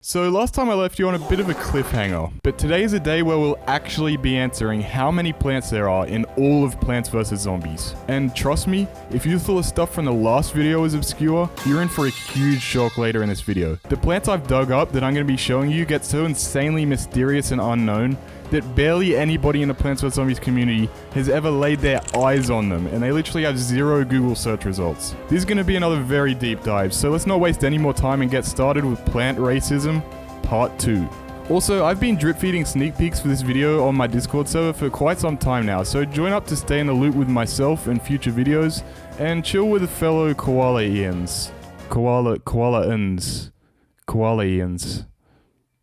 So last time I left you on a bit of a cliffhanger, but today is a day where we'll actually be answering how many plants there are in all of Plants vs Zombies. And trust me, if you thought the stuff from the last video was obscure, you're in for a huge shock later in this video. The plants I've dug up that I'm going to be showing you get so insanely mysterious and unknown that barely anybody in the Plants vs Zombies community has ever laid their eyes on them, and they literally have zero Google search results. This is going to be another very deep dive, so let's not waste any more time and get started with Plant Racism Part 2. Also, I've been drip feeding sneak peeks for this video on my Discord server for quite some time now, so join up to stay in the loop with myself and future videos, and chill with fellow koala-ians. Koala-ians.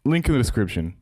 Link in the description.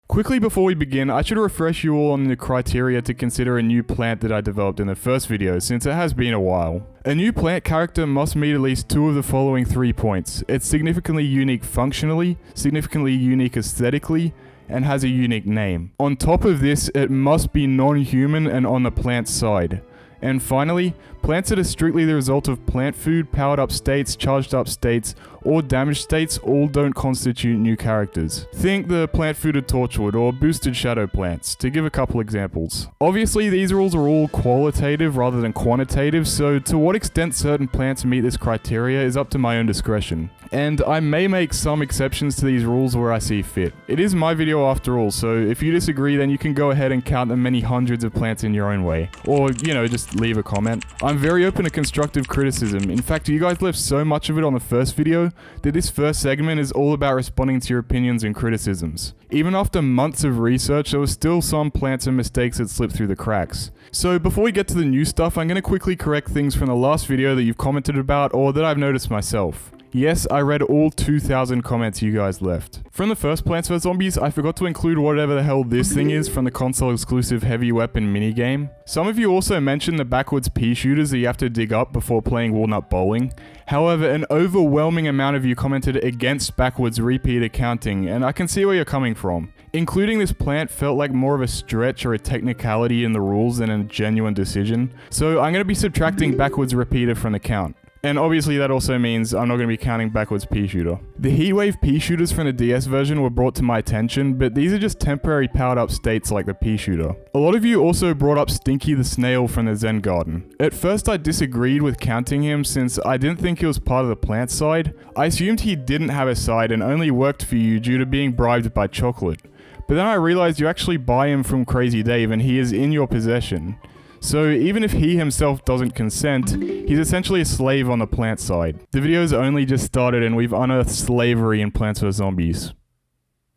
Quickly before we begin, I should refresh you all on the criteria to consider a new plant that I developed in the first video, since it has been a while. A new plant character must meet at least two of the following 3 points. It's significantly unique functionally, significantly unique aesthetically, and has a unique name. On top of this, it must be non-human and on the plant side. And finally, plants that are strictly the result of plant food, powered up states, charged up states, or damaged states all don't constitute new characters. Think the plant food of Torchwood or boosted shadow plants, to give a couple examples. Obviously, these rules are all qualitative rather than quantitative, so to what extent certain plants meet this criteria is up to my own discretion. And I may make some exceptions to these rules where I see fit. It is my video after all, so if you disagree then you can go ahead and count the many hundreds of plants in your own way. Or, just leave a comment. I'm very open to constructive criticism. In fact, you guys left so much of it on the first video that this first segment is all about responding to your opinions and criticisms. Even after months of research, there was still some plants and mistakes that slipped through the cracks. So before we get to the new stuff, I'm going to quickly correct things from the last video that you've commented about or that I've noticed myself. Yes, I read all 2,000 comments you guys left. From the first Plants vs Zombies, I forgot to include whatever the hell this thing is from the console exclusive heavy weapon minigame. Some of you also mentioned the backwards pea shooters that you have to dig up before playing Walnut Bowling. However, an overwhelming amount of you commented against backwards repeat accounting, and I can see where you're coming from. Including this plant felt like more of a stretch or a technicality in the rules than a genuine decision, so I'm going to be subtracting backwards repeater from the count. And obviously that also means I'm not going to be counting backwards pea shooter. The heatwave pea shooters from the DS version were brought to my attention, but these are just temporary powered up states like the pea shooter. A lot of you also brought up Stinky the snail from the Zen garden. At first I disagreed with counting him since I didn't think he was part of the plant side. I assumed he didn't have a side and only worked for you due to being bribed by chocolate. But then I realized you actually buy him from Crazy Dave and he is in your possession. So even if he himself doesn't consent, he's essentially a slave on the plant side. The video's only just started and we've unearthed slavery in Plants vs Zombies.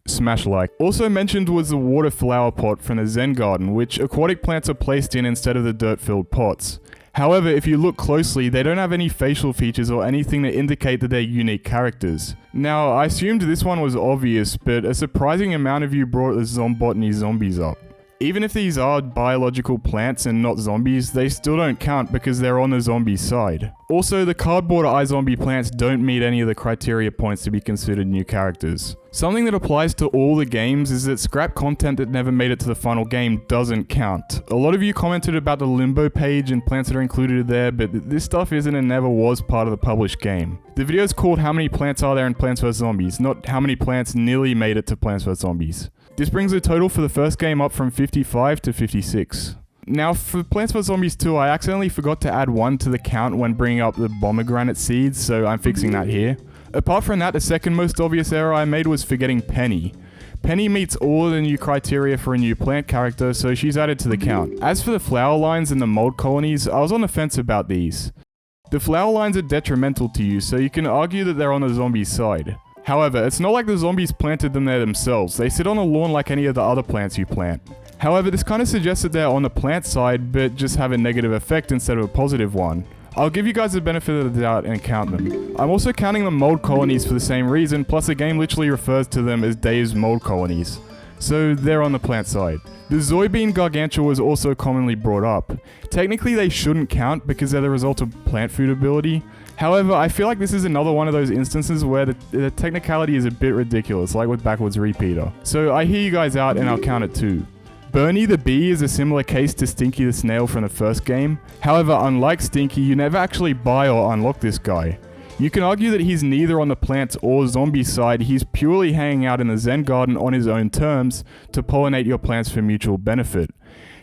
Smash like. Also mentioned was the water flower pot from the Zen garden, which aquatic plants are placed in instead of the dirt-filled pots. However, if you look closely, they don't have any facial features or anything that indicate that they're unique characters. Now, I assumed this one was obvious, but a surprising amount of you brought the Zombotany zombies up. Even if these are biological plants and not zombies, they still don't count because they're on the zombie side. Also, the cardboard iZombie plants don't meet any of the criteria points to be considered new characters. Something that applies to all the games is that scrap content that never made it to the final game doesn't count. A lot of you commented about the limbo page and plants that are included there, but this stuff isn't and never was part of the published game. The video is called How Many Plants Are There in Plants vs Zombies, not how many plants nearly made it to Plants vs Zombies. This brings the total for the first game up from 55 to 56. Now for Plants vs Zombies 2, I accidentally forgot to add 1 to the count when bringing up the pomegranate seeds, so I'm fixing that here. Apart from that, the second most obvious error I made was forgetting Penny. Penny meets all of the new criteria for a new plant character, so she's added to the count. As for the flower lines and the mold colonies, I was on the fence about these. The flower lines are detrimental to you, so you can argue that they're on the zombie side. However, it's not like the zombies planted them there themselves, they sit on a lawn like any of the other plants you plant. However, this kind of suggests that they're on the plant side, but just have a negative effect instead of a positive one. I'll give you guys the benefit of the doubt and count them. I'm also counting the mold colonies for the same reason, plus the game literally refers to them as Dave's mold colonies. So they're on the plant side. The Zoybean gargantua was also commonly brought up. Technically they shouldn't count because they're the result of plant food ability. However, I feel like this is another one of those instances where the technicality is a bit ridiculous, like with backwards repeater. So I hear you guys out and I'll count it too. Bernie the bee is a similar case to Stinky the snail from the first game. However, unlike Stinky, you never actually buy or unlock this guy. You can argue that he's neither on the plants or zombie side, he's purely hanging out in the Zen garden on his own terms to pollinate your plants for mutual benefit.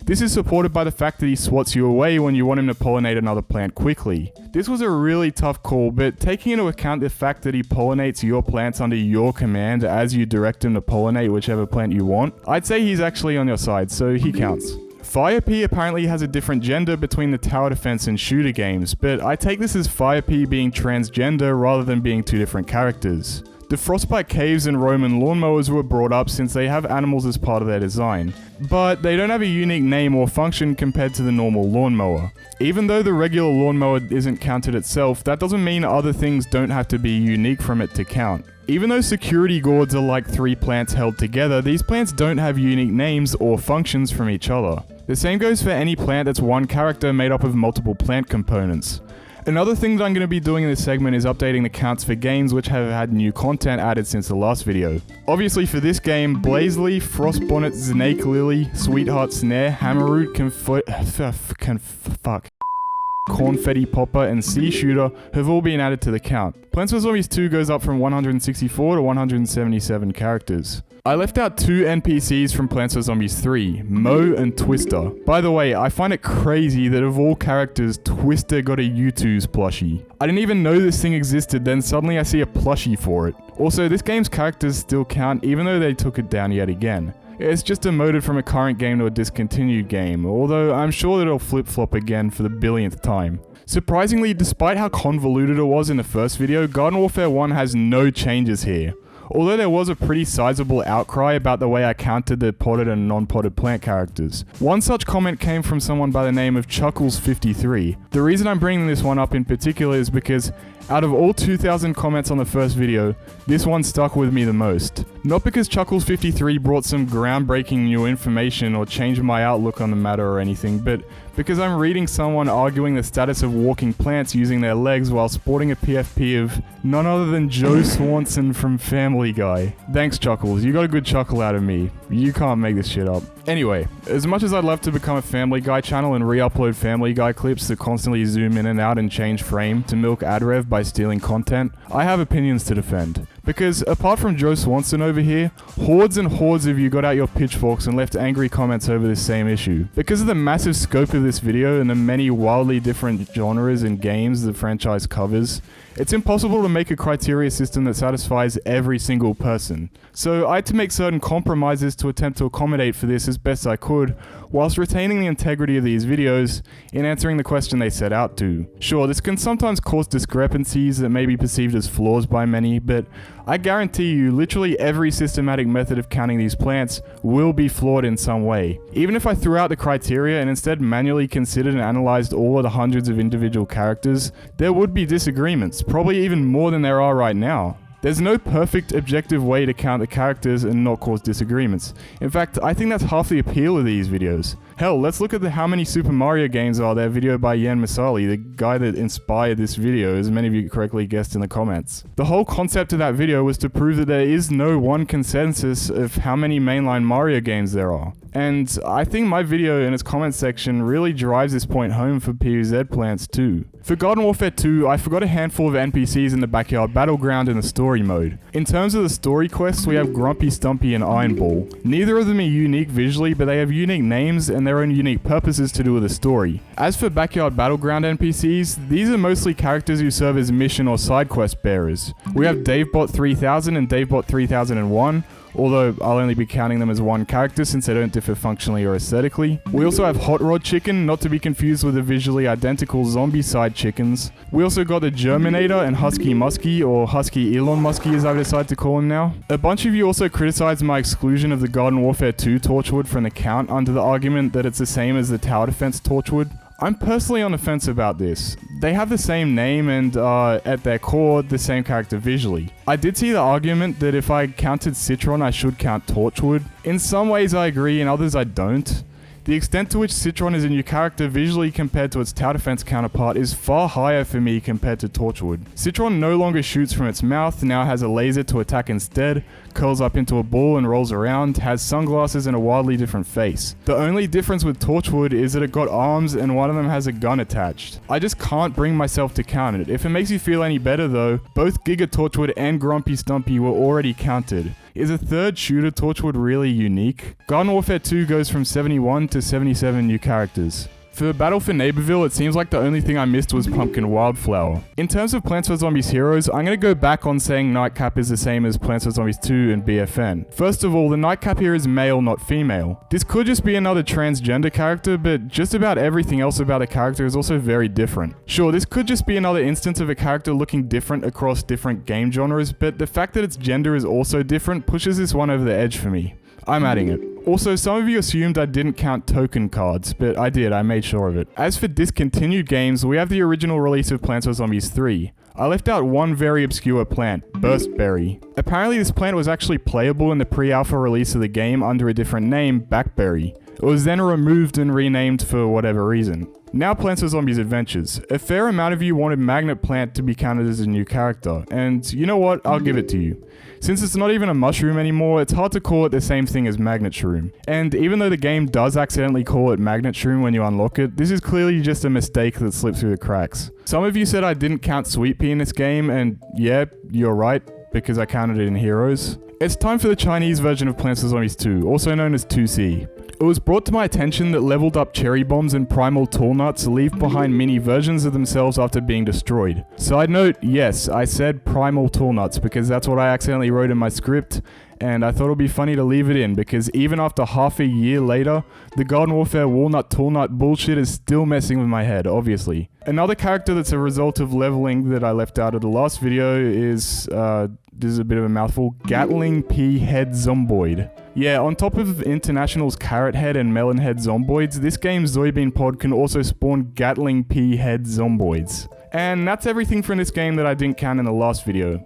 This is supported by the fact that he swats you away when you want him to pollinate another plant quickly. This was a really tough call, but taking into account the fact that he pollinates your plants under your command as you direct him to pollinate whichever plant you want, I'd say he's actually on your side, so he counts. Fire P apparently has a different gender between the tower defense and shooter games, but I take this as Fire P being transgender rather than being two different characters. The Frostbite Caves and Roman lawnmowers were brought up since they have animals as part of their design, but they don't have a unique name or function compared to the normal lawnmower. Even though the regular lawnmower isn't counted itself, that doesn't mean other things don't have to be unique from it to count. Even though security gourds are like three plants held together, these plants don't have unique names or functions from each other. The same goes for any plant that's one character made up of multiple plant components. Another thing that I'm going to be doing in this segment is updating the counts for games which have had new content added since the last video. Obviously for this game, Blazely, Frostbonnet, Snake Lily, Sweetheart Snare, Hammerroot, Cornfetti Popper, and Sea Shooter have all been added to the count. Plants vs Zombies 2 goes up from 164 to 177 characters. I left out two NPCs from Plants vs Zombies 3, Mo and Twister. By the way, I find it crazy that of all characters, Twister got a U2's plushie. I didn't even know this thing existed, then suddenly I see a plushie for it. Also, this game's characters still count even though they took it down yet again. It's just demoted from a current game to a discontinued game, although I'm sure that it'll flip-flop again for the billionth time. Surprisingly, despite how convoluted it was in the first video, Garden Warfare 1 has no changes here. Although there was a pretty sizable outcry about the way I counted the potted and non-potted plant characters. One such comment came from someone by the name of Chuckles53. The reason I'm bringing this one up in particular is because out of all 2,000 comments on the first video, this one stuck with me the most. Not because Chuckles53 brought some groundbreaking new information or changed my outlook on the matter or anything, but because I'm reading someone arguing the status of walking plants using their legs while sporting a PFP of none other than Joe Swanson from Family Guy. Thanks Chuckles, you got a good chuckle out of me. You can't make this shit up. Anyway, as much as I'd love to become a Family Guy channel and re-upload Family Guy clips that constantly zoom in and out and change frame to milk AdRev by stealing content, I have opinions to defend. Because apart from Joe Swanson over here, hordes and hordes of you got out your pitchforks and left angry comments over this same issue. Because of the massive scope of this video and the many wildly different genres and games the franchise covers, it's impossible to make a criteria system that satisfies every single person. So I had to make certain compromises to attempt to accommodate for this as best I could, whilst retaining the integrity of these videos in answering the question they set out to. Sure, this can sometimes cause discrepancies that may be perceived as flaws by many, but I guarantee you literally every systematic method of counting these plants will be flawed in some way. Even if I threw out the criteria and instead manually considered and analyzed all of the hundreds of individual characters, there would be disagreements, probably even more than there are right now. There's no perfect objective way to count the characters and not cause disagreements. In fact, I think that's half the appeal of these videos. Hell, let's look at how many Super Mario games are there, video by Yan Masali, the guy that inspired this video, as many of you correctly guessed in the comments. The whole concept of that video was to prove that there is no one consensus of how many mainline Mario games there are. And I think my video in its comment section really drives this point home for PVZ plants too. For Garden Warfare 2, I forgot a handful of NPCs in the backyard battleground in the story mode. In terms of the story quests, we have Grumpy Stumpy and Iron Ball. Neither of them are unique visually, but they have unique names and their own unique purposes to do with the story. As for backyard battleground NPCs, these are mostly characters who serve as mission or side quest bearers. We have DaveBot 3000 and DaveBot 3001, although I'll only be counting them as one character since they don't differ functionally or aesthetically. We also have Hot Rod Chicken, not to be confused with the visually identical zombie side chickens. We also got the Germinator and Husky Muskie, or Husky Elon Muskie as I've decided to call him now. A bunch of you also criticized my exclusion of the Garden Warfare 2 Torchwood from the count under the argument that it's the same as the Tower Defense Torchwood. I'm personally on the fence about this. They have the same name and at their core, the same character visually. I did see the argument that if I counted Citron, I should count Torchwood. In some ways I agree, in others I don't. The extent to which Citron is a new character visually compared to its tower defense counterpart is far higher for me compared to Torchwood. Citron no longer shoots from its mouth, now has a laser to attack instead, curls up into a ball and rolls around, has sunglasses and a wildly different face. The only difference with Torchwood is that it got arms and one of them has a gun attached. I just can't bring myself to count it. If it makes you feel any better though, both Giga Torchwood and Grumpy Stumpy were already counted. Is a third shooter Torchwood really unique? Garden Warfare 2 goes from 71 to 77 new characters. For Battle for Neighborville, it seems like the only thing I missed was Pumpkin Wildflower. In terms of Plants vs Zombies heroes, I'm going to go back on saying Nightcap is the same as Plants vs Zombies 2 and BFN. First of all, the Nightcap here is male, not female. This could just be another transgender character, but just about everything else about a character is also very different. Sure, this could just be another instance of a character looking different across different game genres, but the fact that its gender is also different pushes this one over the edge for me. I'm adding it. Also, some of you assumed I didn't count token cards, but I did, I made sure of it. As for discontinued games, we have the original release of Plants vs Zombies 3. I left out one very obscure plant, Burstberry. Apparently this plant was actually playable in the pre-alpha release of the game under a different name, Backberry. It was then removed and renamed for whatever reason. Now Plants vs Zombies Adventures. A fair amount of you wanted Magnet Plant to be counted as a new character, and you know what, I'll give it to you. Since it's not even a mushroom anymore, it's hard to call it the same thing as Magnet Shroom. And even though the game does accidentally call it Magnet Shroom when you unlock it, this is clearly just a mistake that slipped through the cracks. Some of you said I didn't count Sweet Pea in this game, and yeah, you're right, because I counted it in Heroes. It's time for the Chinese version of Plants vs Zombies 2, also known as 2C. It was brought to my attention that leveled up cherry bombs and primal tool nuts leave behind mini versions of themselves after being destroyed. Side note, yes, I said primal tool nuts because that's what I accidentally wrote in my script, and I thought it would be funny to leave it in because even after half a year later, the Garden Warfare walnut tool nut bullshit is still messing with my head, obviously. Another character that's a result of leveling that I left out of the last video is, this is a bit of a mouthful, Gatling P Head Zomboid. Yeah, on top of International's Carrot Head and Melon Head Zomboids, this game's Zoybean pod can also spawn Gatling P Head Zomboids. And that's everything from this game that I didn't count in the last video.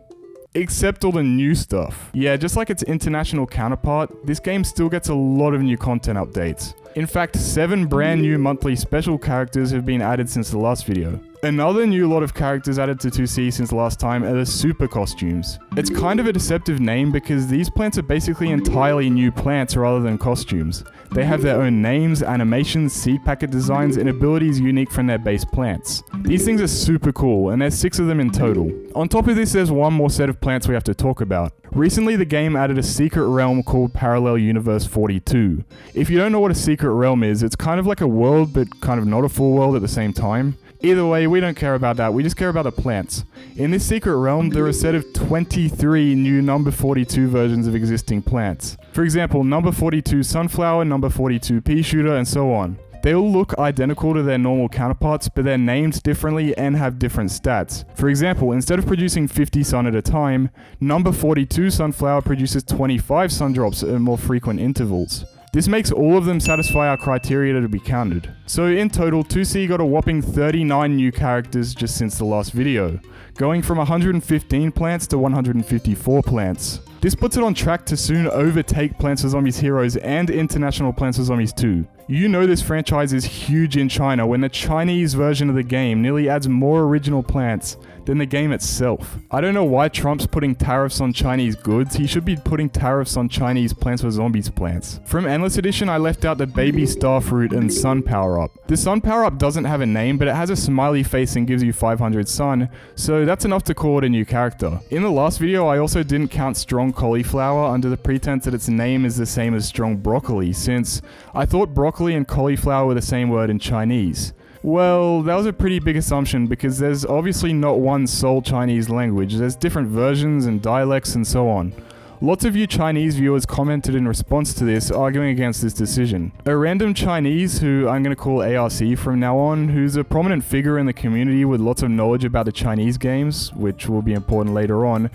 Except all the new stuff. Yeah, just like its international counterpart, this game still gets a lot of new content updates. In fact, 7 brand new monthly special characters have been added since the last video. Another new lot of characters added to 2C since last time are the super costumes. It's kind of a deceptive name because these plants are basically entirely new plants rather than costumes. They have their own names, animations, seed packet designs, and abilities unique from their base plants. These things are super cool, and there's 6 of them in total. On top of this, there's one more set of plants we have to talk about. Recently, the game added a secret realm called Parallel Universe 42. If you don't know what a secret realm is, it's kind of like a world, but kind of not a full world at the same time. Either way, we don't care about that, we just care about the plants. In this secret realm, there are a set of 23 new number 42 versions of existing plants. For example, number 42 sunflower, number 42 pea shooter, and so on. They all look identical to their normal counterparts, but they're named differently and have different stats. For example, instead of producing 50 sun at a time, number 42 sunflower produces 25 sun drops at more frequent intervals. This makes all of them satisfy our criteria to be counted. So in total, 2C got a whopping 39 new characters just since the last video, going from 115 plants to 154 plants. This puts it on track to soon overtake Plants vs Zombies Heroes and International Plants vs Zombies 2. You know this franchise is huge in China when the Chinese version of the game nearly adds more original plants than the game itself. I don't know why Trump's putting tariffs on Chinese goods, he should be putting tariffs on Chinese Plants vs Zombies plants. From Endless Edition, I left out the Baby Starfruit and Sun Power-Up. The Sun Power-Up doesn't have a name, but it has a smiley face and gives you 500 sun, so that's enough to call it a new character. In the last video, I also didn't count Strong Cauliflower under the pretense that its name is the same as Strong Broccoli, since I thought broccoli and cauliflower were the same word in Chinese. Well, that was a pretty big assumption because there's obviously not one sole Chinese language, there's different versions and dialects and so on. Lots of you Chinese viewers commented in response to this, arguing against this decision. A random Chinese, who I'm going to call ARC from now on, who's a prominent figure in the community with lots of knowledge about the Chinese games, which will be important later on,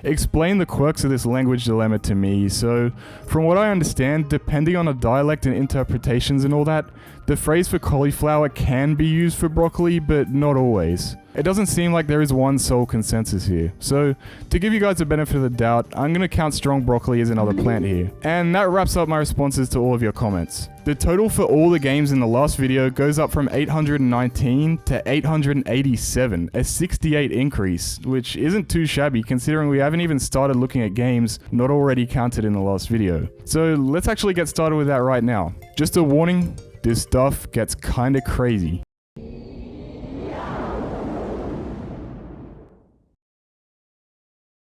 explained the quirks of this language dilemma to me. So, from what I understand, depending on the dialect and interpretations and all that, The phrase for cauliflower can be used for broccoli, but not always. It doesn't seem like there is one sole consensus here. So, to give you guys the benefit of the doubt, I'm gonna count strong broccoli as another plant here. And that wraps up my responses to all of your comments. The total for all the games in the last video goes up from 819 to 887, a 68 increase, which isn't too shabby considering we haven't even started looking at games not already counted in the last video. So let's actually get started with that right now. Just a warning, this stuff gets kinda crazy.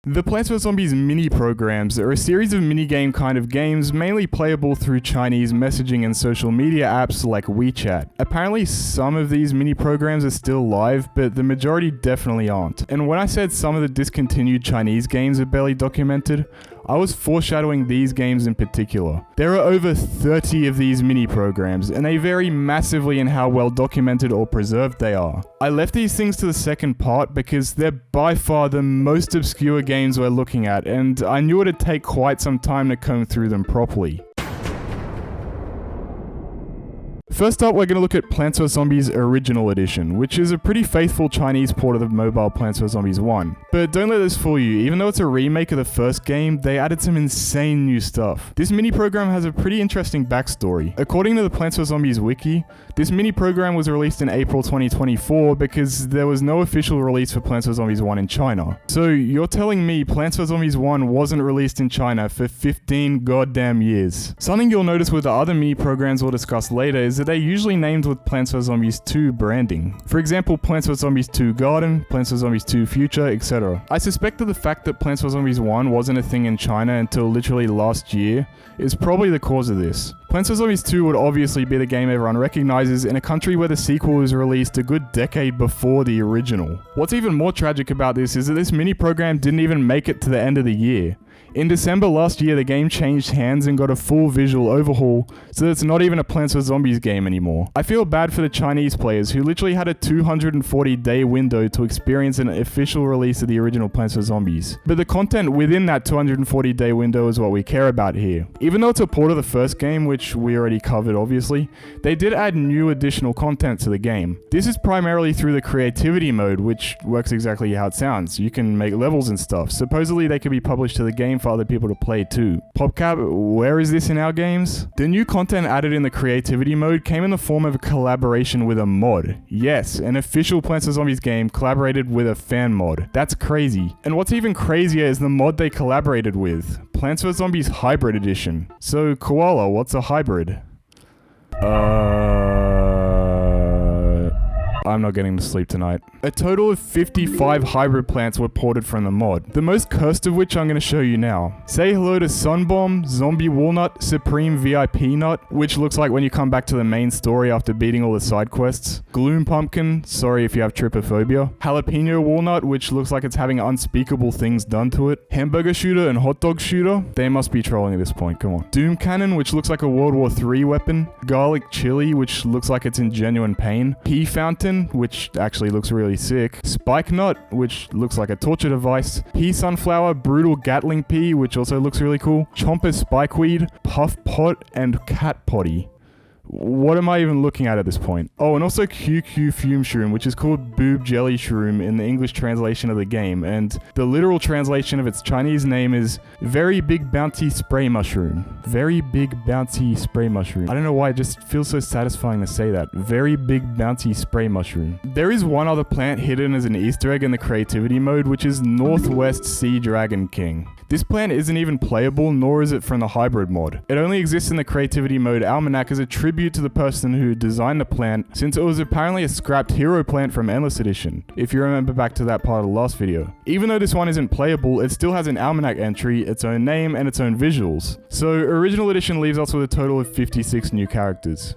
The Plants vs Zombies mini programs are a series of minigame kind of games mainly playable through Chinese messaging and social media apps like WeChat. Apparently some of these mini programs are still live, but the majority definitely aren't. And when I said some of the discontinued Chinese games are barely documented, I was foreshadowing these games in particular. There are over 30 of these mini programs, and they vary massively in how well documented or preserved they are. I left these things to the second part because they're by far the most obscure games we're looking at, and I knew it'd take quite some time to comb through them properly. First up, we're going to look at Plants vs Zombies Original Edition, which is a pretty faithful Chinese port of the mobile Plants vs Zombies 1. But don't let this fool you, even though it's a remake of the first game, they added some insane new stuff. This mini program has a pretty interesting backstory. According to the Plants vs Zombies wiki, this mini program was released in April 2024 because there was no official release for Plants vs Zombies 1 in China. So you're telling me Plants vs Zombies 1 wasn't released in China for 15 goddamn years. Something you'll notice with the other mini programs we'll discuss later is that they're usually named with Plants vs Zombies 2 branding. For example, Plants vs Zombies 2 Garden, Plants vs Zombies 2 Future, etc. I suspect that the fact that Plants vs Zombies 1 wasn't a thing in China until literally last year is probably the cause of this. Plants vs Zombies 2 would obviously be the game everyone recognizes in a country where the sequel was released a good decade before the original. What's even more tragic about this is that this mini program didn't even make it to the end of the year. In December last year, the game changed hands and got a full visual overhaul, so it's not even a Plants vs Zombies game anymore. I feel bad for the Chinese players who literally had a 240-day window to experience an official release of the original Plants vs Zombies. But the content within that 240-day window is what we care about here. Even though it's a port of the first game, which we already covered obviously, they did add new additional content to the game. This is primarily through the creativity mode, which works exactly how it sounds. You can make levels and stuff. Supposedly they could be published to the game for other people to play too. PopCap, where is this in our games? The new content added in the creativity mode came in the form of a collaboration with a mod. Yes, an official Plants vs Zombies game collaborated with a fan mod. That's crazy. And what's even crazier is the mod they collaborated with. Plants vs Zombies Hybrid Edition. So Koala, what's a hybrid? I'm not getting to sleep tonight. A total of 55 hybrid plants were ported from the mod, the most cursed of which I'm going to show you now. Say hello to Sunbomb, Zombie Walnut, Supreme VIP Nut, which looks like when you come back to the main story after beating all the side quests. Gloom Pumpkin, sorry if you have trypophobia. Jalapeno Walnut, which looks like it's having unspeakable things done to it. Hamburger Shooter and Hot Dog Shooter, they must be trolling at this point, come on. Doom Cannon, which looks like a World War III weapon. Garlic Chili, which looks like it's in genuine pain. Pea Fountain, which actually looks really sick. Spike Nut, which looks like a torture device. Pea Sunflower, Brutal Gatling Pea, which also looks really cool. Chomper Spikeweed, Puff Pot, and Cat Potty. What am I even looking at this point? Oh, and also QQ Fume Shroom, which is called Boob Jelly Shroom in the English translation of the game, and the literal translation of its Chinese name is Very Big Bounty Spray Mushroom. Very Big Bounty Spray Mushroom. I don't know why, it just feels so satisfying to say that. Very Big Bounty Spray Mushroom. There is one other plant hidden as an Easter egg in the creativity mode, which is Northwest Sea Dragon King. This plant isn't even playable, nor is it from the hybrid mod. It only exists in the creativity mode almanac as a tribute to the person who designed the plant, since it was apparently a scrapped hero plant from Endless Edition, if you remember back to that part of the last video. Even though this one isn't playable, it still has an almanac entry, its own name, and its own visuals. So Original Edition leaves us with a total of 56 new characters.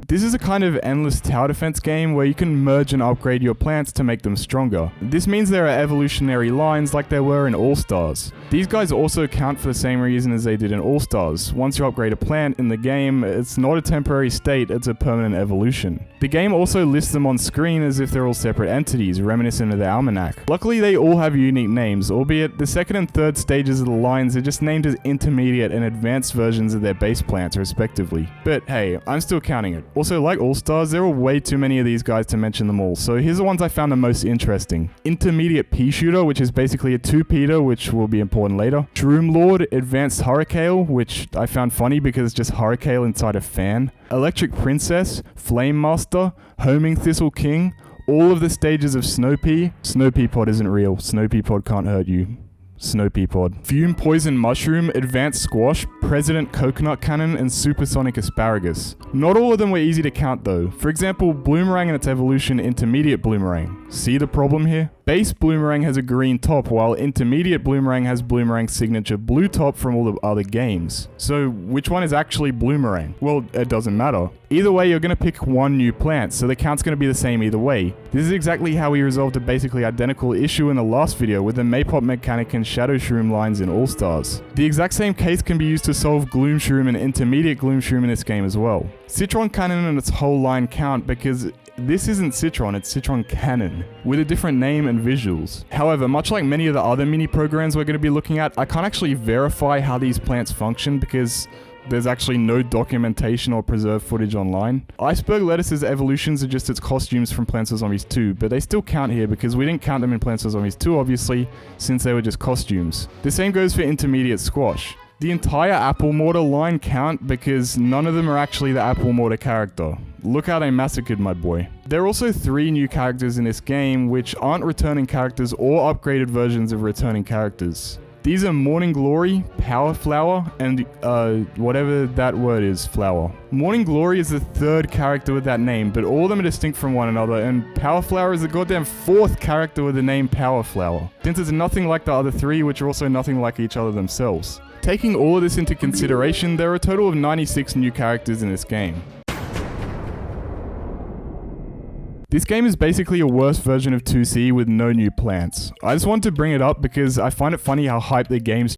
This is a kind of endless tower defense game where you can merge and upgrade your plants to make them stronger. This means there are evolutionary lines like there were in All-Stars. These guys also count for the same reason as they did in All-Stars. Once you upgrade a plant in the game, it's not a temporary state, it's a permanent evolution. The game also lists them on screen as if they're all separate entities, reminiscent of the almanac. Luckily, they all have unique names, albeit the second and third stages of the lines are just named as intermediate and advanced versions of their base plants respectively. But hey, I'm still counting it. Also, like All-Stars, there are way too many of these guys to mention them all, so here's the ones I found the most interesting. Intermediate Peashooter, which is basically a 2-peater, which will be important later. Shroom Lord, Advanced Hurricane, which I found funny because it's just Hurricane inside a fan. Electric Princess, Flame Master, Homing Thistle King, all of the stages of Snow Pea. Snow Pea Pod isn't real, Snow Pea Pod can't hurt you. Snow Pea Pod. Fume Poison Mushroom, Advanced Squash, President Coconut Cannon, and Supersonic Asparagus. Not all of them were easy to count though. For example, Bloomerang and its evolution Intermediate Bloomerang. See the problem here? Base Bloomerang has a green top, while Intermediate Bloomerang has Bloomerang's signature blue top from all the other games. So which one is actually Bloomerang? Well, it doesn't matter. Either way, you're going to pick one new plant, so the count's going to be the same either way. This is exactly how we resolved a basically identical issue in the last video with the Maypop mechanic and Shadow Shroom lines in All-Stars. The exact same case can be used to solve Gloom Shroom and Intermediate Gloom Shroom in this game as well. Citron Cannon and its whole line count because this isn't Citron, it's Citron Cannon, with a different name and visuals. However, much like many of the other mini programs we're going to be looking at, I can't actually verify how these plants function because there's actually no documentation or preserved footage online. Iceberg Lettuce's evolutions are just its costumes from Plants vs Zombies 2, but they still count here because we didn't count them in Plants vs Zombies 2 obviously, since they were just costumes. The same goes for Intermediate Squash. The entire Apple Mortar line count because none of them are actually the Apple Mortar character. Look how they massacred my boy. There are also 3 new characters in this game which aren't returning characters or upgraded versions of returning characters. These are Morning Glory, Power Flower, and whatever that word is, flower. Morning Glory is the 3rd character with that name, but all of them are distinct from one another, and Power Flower is the goddamn 4th character with the name Power Flower, since it's nothing like the other 3, which are also nothing like each other themselves. Taking all of this into consideration, there are a total of 96 new characters in this game. This game is basically a worse version of 2C with no new plants. I just wanted to bring it up because I find it funny how hyped the game's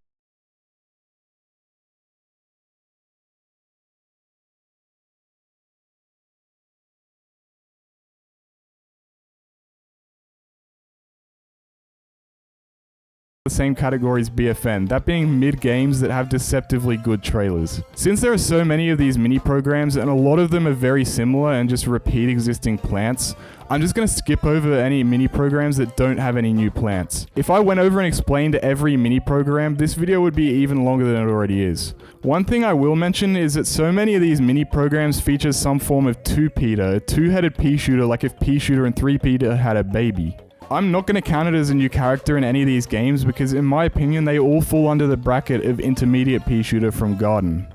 the same category as BFN, that being mid-games that have deceptively good trailers. Since there are so many of these mini programs and a lot of them are very similar and just repeat existing plants, I'm just going to skip over any mini programs that don't have any new plants. If I went over and explained every mini program, this video would be even longer than it already is. One thing I will mention is that so many of these mini programs feature some form of 2-peater, a 2-headed Peashooter like if Peashooter and 3-peater had a baby. I'm not going to count it as a new character in any of these games because in my opinion they all fall under the bracket of Intermediate Peashooter from Garden.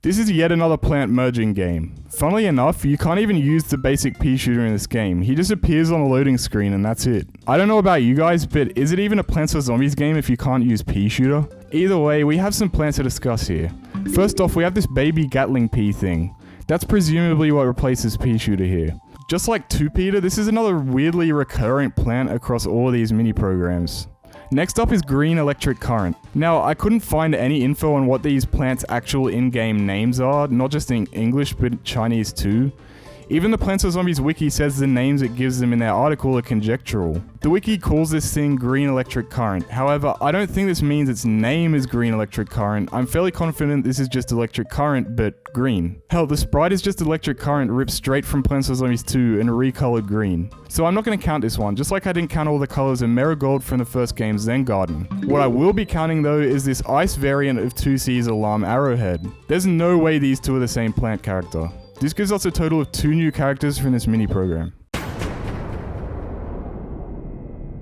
This is yet another plant merging game. Funnily enough, you can't even use the basic Peashooter in this game. He just appears on a loading screen and that's it. I don't know about you guys, but is it even a Plants vs Zombies game if you can't use Peashooter? Either way, we have some plants to discuss here. First off, we have this baby Gatling pea thing. That's presumably what replaces Peashooter here. Just like 2-peater, this is another weirdly recurrent plant across all of these mini programs. Next up is Green Electric Current. Now, I couldn't find any info on what these plants' actual in-game names are, not just in English but Chinese too. Even the Plants vs Zombies wiki says the names it gives them in their article are conjectural. The wiki calls this thing Green Electric Current. However, I don't think this means its name is Green Electric Current. I'm fairly confident this is just Electric Current, but green. Hell, the sprite is just Electric Current ripped straight from Plants vs Zombies 2 and recolored green. So I'm not going to count this one, just like I didn't count all the colors of Marigold from the first game Zen Garden. What I will be counting though is this ice variant of 2C's Alarm Arrowhead. There's no way these two are the same plant character. This gives us a total of 2 new characters from this mini program.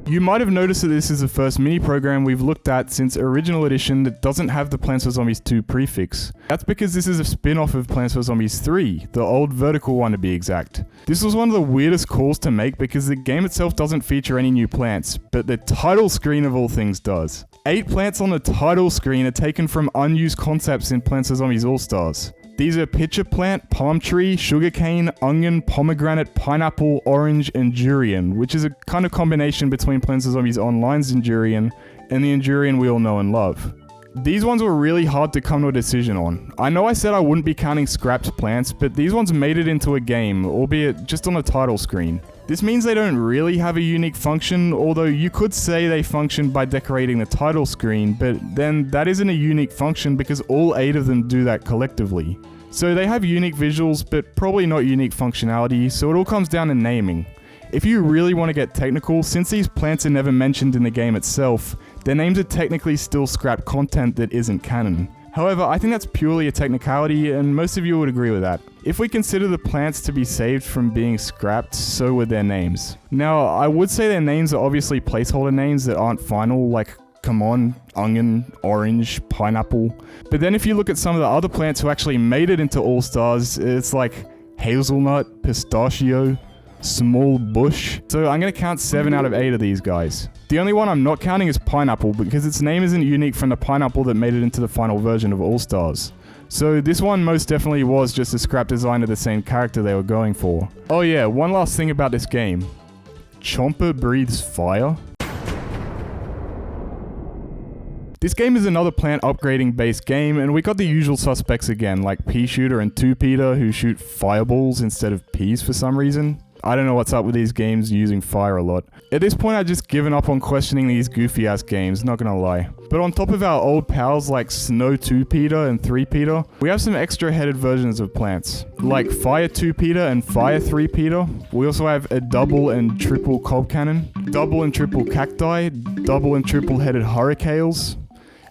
You might have noticed that this is the first mini program we've looked at since Original Edition that doesn't have the Plants vs Zombies 2 prefix. That's because this is a spin-off of Plants vs Zombies 3, the old vertical one to be exact. This was one of the weirdest calls to make because the game itself doesn't feature any new plants, but the title screen of all things does. 8 plants on the title screen are taken from unused concepts in Plants vs Zombies All-Stars. These are pitcher plant, palm tree, sugarcane, onion, pomegranate, pineapple, orange, and durian, which is a kind of combination between Plants vs Zombies Online's Endurian and the Endurian we all know and love. These ones were really hard to come to a decision on. I know I said I wouldn't be counting scrapped plants, but these ones made it into a game, albeit just on the title screen. This means they don't really have a unique function, although you could say they function by decorating the title screen, but then that isn't a unique function because all 8 of them do that collectively. So they have unique visuals, but probably not unique functionality, so it all comes down to naming. If you really want to get technical, since these plants are never mentioned in the game itself, their names are technically still scrapped content that isn't canon. However, I think that's purely a technicality, and most of you would agree with that. If we consider the plants to be saved from being scrapped, so would their names. Now, I would say their names are obviously placeholder names that aren't final, like come on, onion, orange, pineapple. But then if you look at some of the other plants who actually made it into All-Stars, it's like hazelnut, pistachio, small bush. So I'm going to count 7 out of 8 of these guys. The only one I'm not counting is pineapple because its name isn't unique from the pineapple that made it into the final version of All-Stars. So this one most definitely was just a scrap design of the same character they were going for. Oh yeah, one last thing about this game. Chomper breathes fire? This game is another plant upgrading based game, and we got the usual suspects again, like Pea-shooter and Two-peter who shoot fireballs instead of peas for some reason. I don't know what's up with these games using fire a lot. At this point I've just given up on questioning these goofy ass games, not gonna lie. But on top of our old pals like Snow Two-peter and Three-peter, we have some extra headed versions of plants, like Fire Two-peter and Fire Three-peter. We also have a double and triple cob cannon, double and triple cacti, double and triple headed hurricanes.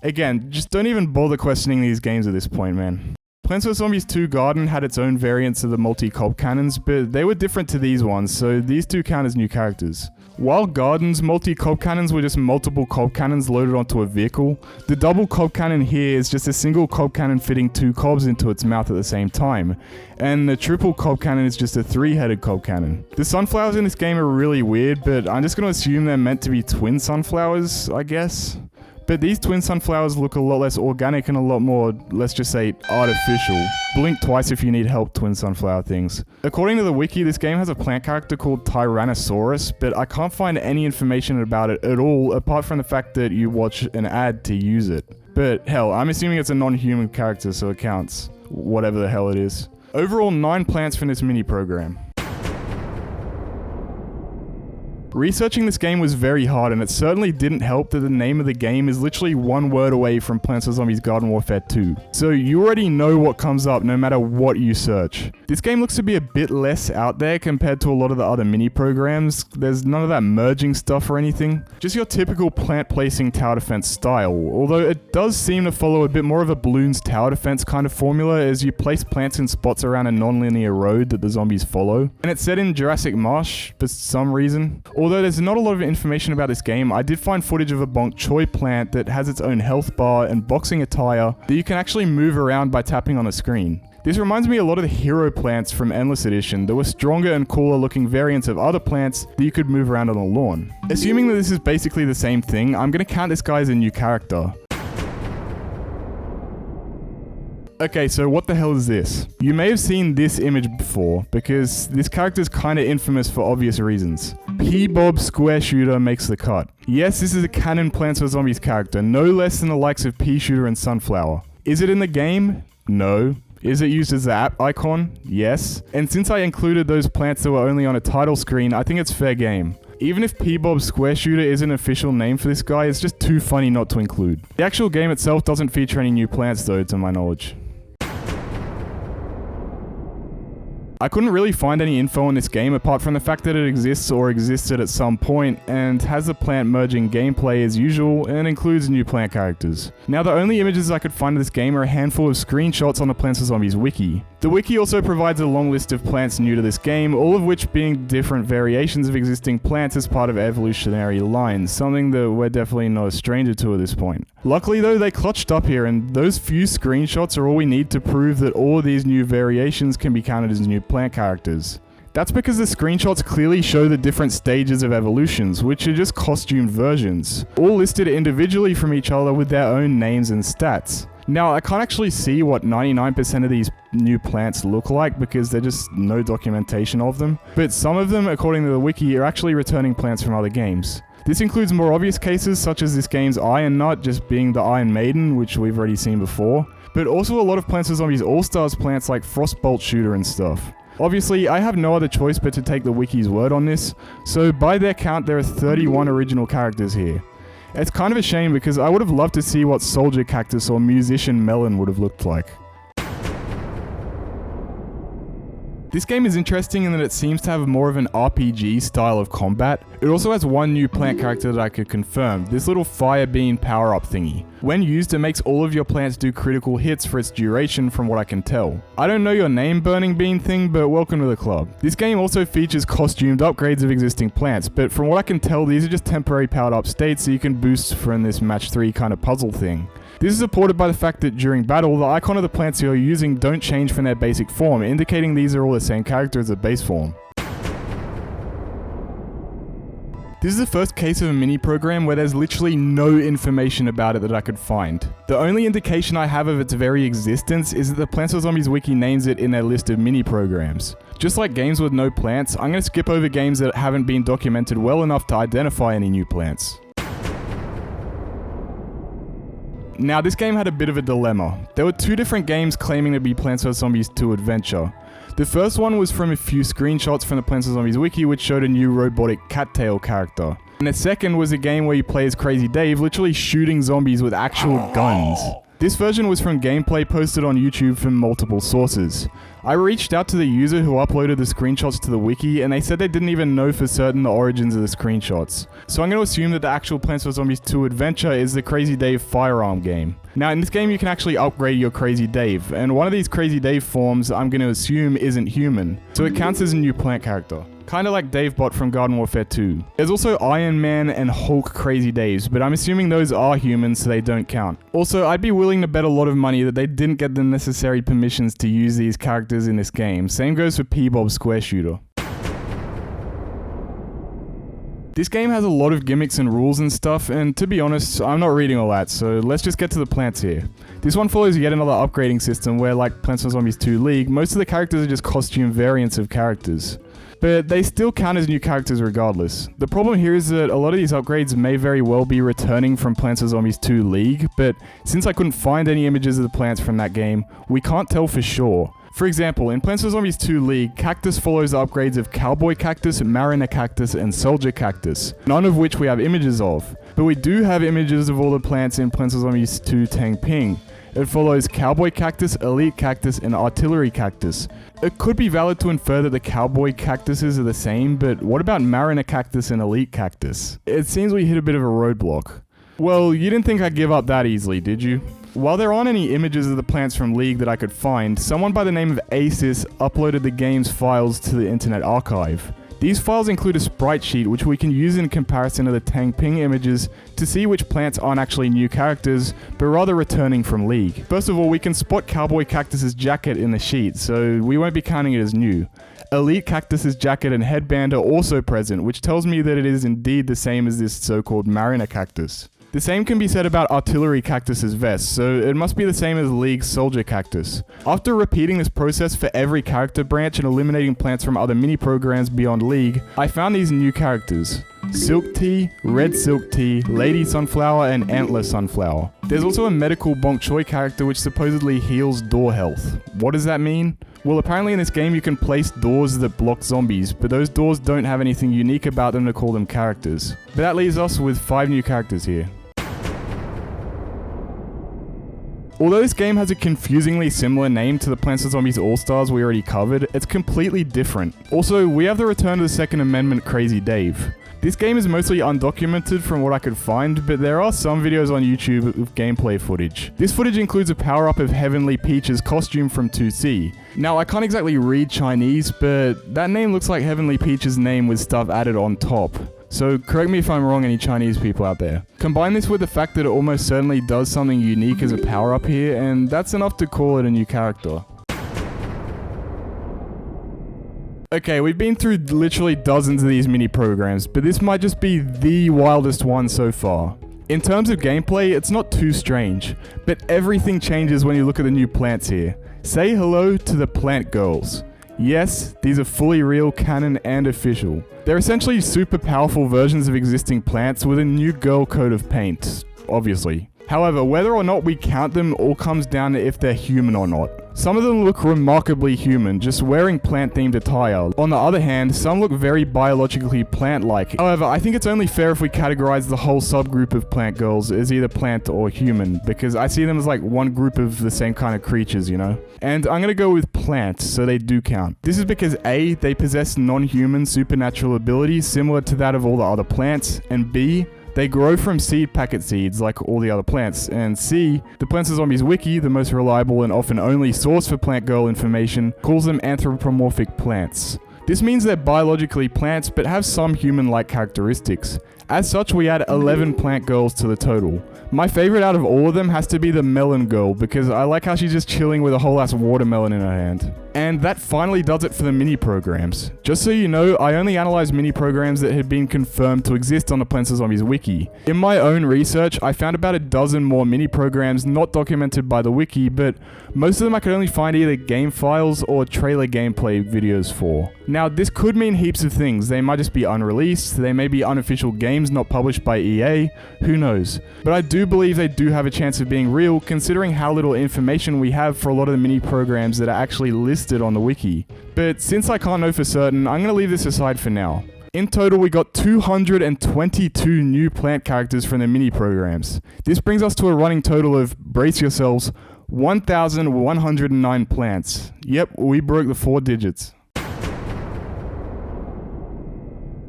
Again, just don't even bother questioning these games at this point, man. Plants vs Zombies 2 Garden had its own variants of the multi-cob cannons, but they were different to these ones, so these two count as new characters. While Garden's multi-cob cannons were just multiple cob cannons loaded onto a vehicle, the double cob cannon here is just a single cob cannon fitting 2 cobs into its mouth at the same time, and the triple cob cannon is just a 3-headed cob cannon. The sunflowers in this game are really weird, but I'm just gonna assume they're meant to be twin sunflowers, I guess. But these twin sunflowers look a lot less organic and a lot more, let's just say, artificial. Blink twice if you need help, twin sunflower things. According to the wiki, this game has a plant character called Tyrannosaurus, but I can't find any information about it at all, apart from the fact that you watch an ad to use it. But hell, I'm assuming it's a non-human character, so it counts. Whatever the hell it is. Overall, 9 plants from this mini program. Researching this game was very hard, and it certainly didn't help that the name of the game is literally 1 word away from Plants vs Zombies Garden Warfare 2. So you already know what comes up no matter what you search. This game looks to be a bit less out there compared to a lot of the other mini programs. There's none of that merging stuff or anything. Just your typical plant placing tower defense style, although it does seem to follow a bit more of a Bloons tower defense kind of formula as you place plants in spots around a non-linear road that the zombies follow. And it's set in Jurassic Marsh for some reason. Although there's not a lot of information about this game, I did find footage of a bok choy plant that has its own health bar and boxing attire that you can actually move around by tapping on a screen. This reminds me a lot of the hero plants from Endless Edition that were stronger and cooler looking variants of other plants that you could move around on a lawn. Assuming that this is basically the same thing, I'm gonna count this guy as a new character. Okay, so what the hell is this? You may have seen this image before, because this character is kinda infamous for obvious reasons. Peabob Squareshooter makes the cut. Yes, this is a canon Plants vs Zombies character, no less than the likes of Pea-shooter and Sunflower. Is it in the game? No. Is it used as the app icon? Yes. And since I included those plants that were only on a title screen, I think it's fair game. Even if Peabob Squareshooter is an official name for this guy, it's just too funny not to include. The actual game itself doesn't feature any new plants though, to my knowledge. I couldn't really find any info on this game apart from the fact that it exists or existed at some point and has the plant merging gameplay as usual and includes new plant characters. Now the only images I could find of this game are a handful of screenshots on the Plants vs Zombies wiki. The wiki also provides a long list of plants new to this game, all of which being different variations of existing plants as part of evolutionary lines, something that we're definitely not a stranger to at this point. Luckily though, they clutched up here, and those few screenshots are all we need to prove that all of these new variations can be counted as new plant characters. That's because the screenshots clearly show the different stages of evolutions, which are just costumed versions, all listed individually from each other with their own names and stats. Now, I can't actually see what 99% of these new plants look like because there's just no documentation of them, but some of them, according to the wiki, are actually returning plants from other games. This includes more obvious cases such as this game's Iron Nut just being the Iron Maiden, which we've already seen before, but also a lot of Plants vs Zombies All-Stars plants like Frostbolt Shooter and stuff. Obviously, I have no other choice but to take the wiki's word on this, so by their count there are 31 original characters here. It's kind of a shame because I would have loved to see what Soldier Cactus or Musician Melon would have looked like. This game is interesting in that it seems to have more of an RPG style of combat. It also has one new plant character that I could confirm, this little fire bean power up thingy. When used, it makes all of your plants do critical hits for its duration from what I can tell. I don't know your name burning bean thing, but welcome to the club. This game also features costumed upgrades of existing plants, but from what I can tell these are just temporary powered up states so you can boost from this match 3 kind of puzzle thing. This is supported by the fact that during battle, the icon of the plants you're using don't change from their basic form, indicating these are all the same character as the base form. This is the first case of a mini program where there's literally no information about it that I could find. The only indication I have of its very existence is that the Plants vs Zombies wiki names it in their list of mini programs. Just like games with no plants, I'm going to skip over games that haven't been documented well enough to identify any new plants. Now, this game had a bit of a dilemma. There were two different games claiming to be Plants vs Zombies 2 Adventure. The first one was from a few screenshots from the Plants vs Zombies wiki which showed a new robotic cattail character. And the second was a game where you play as Crazy Dave, literally shooting zombies with actual guns. This version was from gameplay posted on YouTube from multiple sources. I reached out to the user who uploaded the screenshots to the wiki and they said they didn't even know for certain the origins of the screenshots. So I'm going to assume that the actual Plants vs Zombies 2 Adventure is the Crazy Dave firearm game. Now in this game you can actually upgrade your Crazy Dave, and one of these Crazy Dave forms I'm going to assume isn't human, so it counts as a new plant character. Kinda like Davebot from Garden Warfare 2. There's also Iron Man and Hulk Crazy Daves, but I'm assuming those are humans so they don't count. Also, I'd be willing to bet a lot of money that they didn't get the necessary permissions to use these characters in this game. Same goes for Peabob Squareshooter. This game has a lot of gimmicks and rules and stuff, and to be honest, I'm not reading all that, so let's just get to the plants here. This one follows yet another upgrading system where, like Plants vs Zombies 2 League, most of the characters are just costume variants of characters. But they still count as new characters regardless. The problem here is that a lot of these upgrades may very well be returning from Plants vs Zombies 2 League, but since I couldn't find any images of the plants from that game, we can't tell for sure. For example, in Plants vs Zombies 2 League, Cactus follows the upgrades of Cowboy Cactus, Mariner Cactus, and Soldier Cactus, none of which we have images of. But we do have images of all the plants in Plants vs Zombies 2 Tang Ping. It follows Cowboy Cactus, Elite Cactus, and Artillery Cactus. It could be valid to infer that the Cowboy Cactuses are the same, but what about Mariner Cactus and Elite Cactus? It seems we hit a bit of a roadblock. Well, you didn't think I'd give up that easily, did you? While there aren't any images of the plants from League that I could find, someone by the name of Asis uploaded the game's files to the Internet Archive. These files include a sprite sheet which we can use in comparison to the Tang Ping images to see which plants aren't actually new characters, but rather returning from League. First of all, we can spot Cowboy Cactus's jacket in the sheet, so we won't be counting it as new. Elite Cactus's jacket and headband are also present, which tells me that it is indeed the same as this so-called Mariner Cactus. The same can be said about Artillery Cactus's vest, so it must be the same as League's Soldier Cactus. After repeating this process for every character branch and eliminating plants from other mini-programs beyond League, I found these new characters. Silk Tea, Red Silk Tea, Lady Sunflower, and Antler Sunflower. There's also a medical Bonk Choi character which supposedly heals door health. What does that mean? Well, apparently in this game you can place doors that block zombies, but those doors don't have anything unique about them to call them characters. But that leaves us with 5 new characters here. Although this game has a confusingly similar name to the Plants vs Zombies All-Stars we already covered, it's completely different. Also, we have the return of the Second Amendment Crazy Dave. This game is mostly undocumented from what I could find, but there are some videos on YouTube with gameplay footage. This footage includes a power-up of Heavenly Peach's costume from 2C. Now, I can't exactly read Chinese, but that name looks like Heavenly Peach's name with stuff added on top. So correct me if I'm wrong, any Chinese people out there. Combine this with the fact that it almost certainly does something unique as a power-up here, and that's enough to call it a new character. Okay, we've been through literally dozens of these mini programs, but this might just be the wildest one so far. In terms of gameplay, it's not too strange, but everything changes when you look at the new plants here. Say hello to the plant girls. Yes, these are fully real, canon, and official. They're essentially super powerful versions of existing plants with a new girl coat of paint, obviously. However, whether or not we count them all comes down to if they're human or not. Some of them look remarkably human, just wearing plant-themed attire. On the other hand, some look very biologically plant-like. However, I think it's only fair if we categorize the whole subgroup of plant girls as either plant or human, because I see them as like one group of the same kind of creatures, you know? And I'm gonna go with plant, so they do count. This is because A, they possess non-human supernatural abilities similar to that of all the other plants, and B, they grow from seed packet seeds like all the other plants, and C, the Plants vs Zombies wiki, the most reliable and often only source for plant girl information, calls them anthropomorphic plants. This means they're biologically plants but have some human-like characteristics. As such, we add 11 plant girls to the total. My favorite out of all of them has to be the melon girl, because I like how she's just chilling with a whole ass watermelon in her hand. And that finally does it for the mini programs. Just so you know, I only analyzed mini programs that had been confirmed to exist on the Plants vs Zombies wiki. In my own research, I found about a dozen more mini programs not documented by the wiki, but most of them I could only find either game files or trailer gameplay videos for. Now, this could mean heaps of things. They might just be unreleased, they may be unofficial games not published by EA, who knows. But I do believe they do have a chance of being real, considering how little information we have for a lot of the mini programs that are actually listed on the wiki. But since I can't know for certain, I'm going to leave this aside for now. In total, we got 222 new plant characters from the mini programs. This brings us to a running total of, brace yourselves, 1,109 plants. Yep, we broke the 4 digits.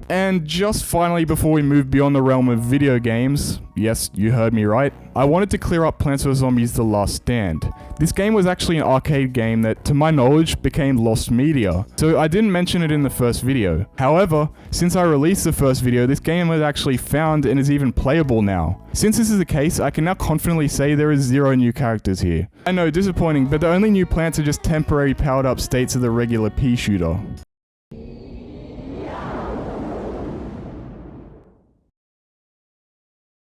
And just finally, before we move beyond the realm of video games, yes, you heard me right, I wanted to clear up Plants vs Zombies The Last Stand. This game was actually an arcade game that, to my knowledge, became lost media, so I didn't mention it in the first video. However, since I released the first video, this game was actually found and is even playable now. Since this is the case, I can now confidently say there is 0 new characters here. I know, disappointing, but the only new plants are just temporary powered up states of the regular pea shooter.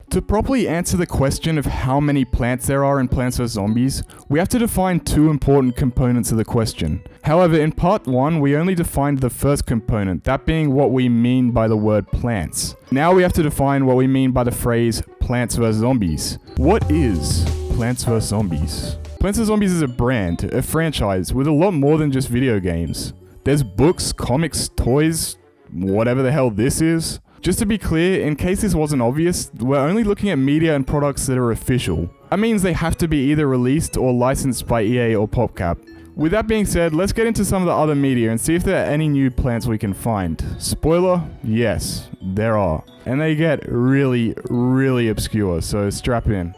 To properly answer the question of how many plants there are in Plants vs Zombies, we have to define 2 important components of the question. However, in part 1, we only defined the first component, that being what we mean by the word plants. Now we have to define what we mean by the phrase Plants vs Zombies. What is Plants vs Zombies? Plants vs Zombies is a brand, a franchise, with a lot more than just video games. There's books, comics, toys, whatever the hell this is. Just to be clear, in case this wasn't obvious, we're only looking at media and products that are official. That means they have to be either released or licensed by EA or PopCap. With that being said, let's get into some of the other media and see if there are any new plants we can find. Spoiler, yes, there are. And they get really, really obscure, so strap in.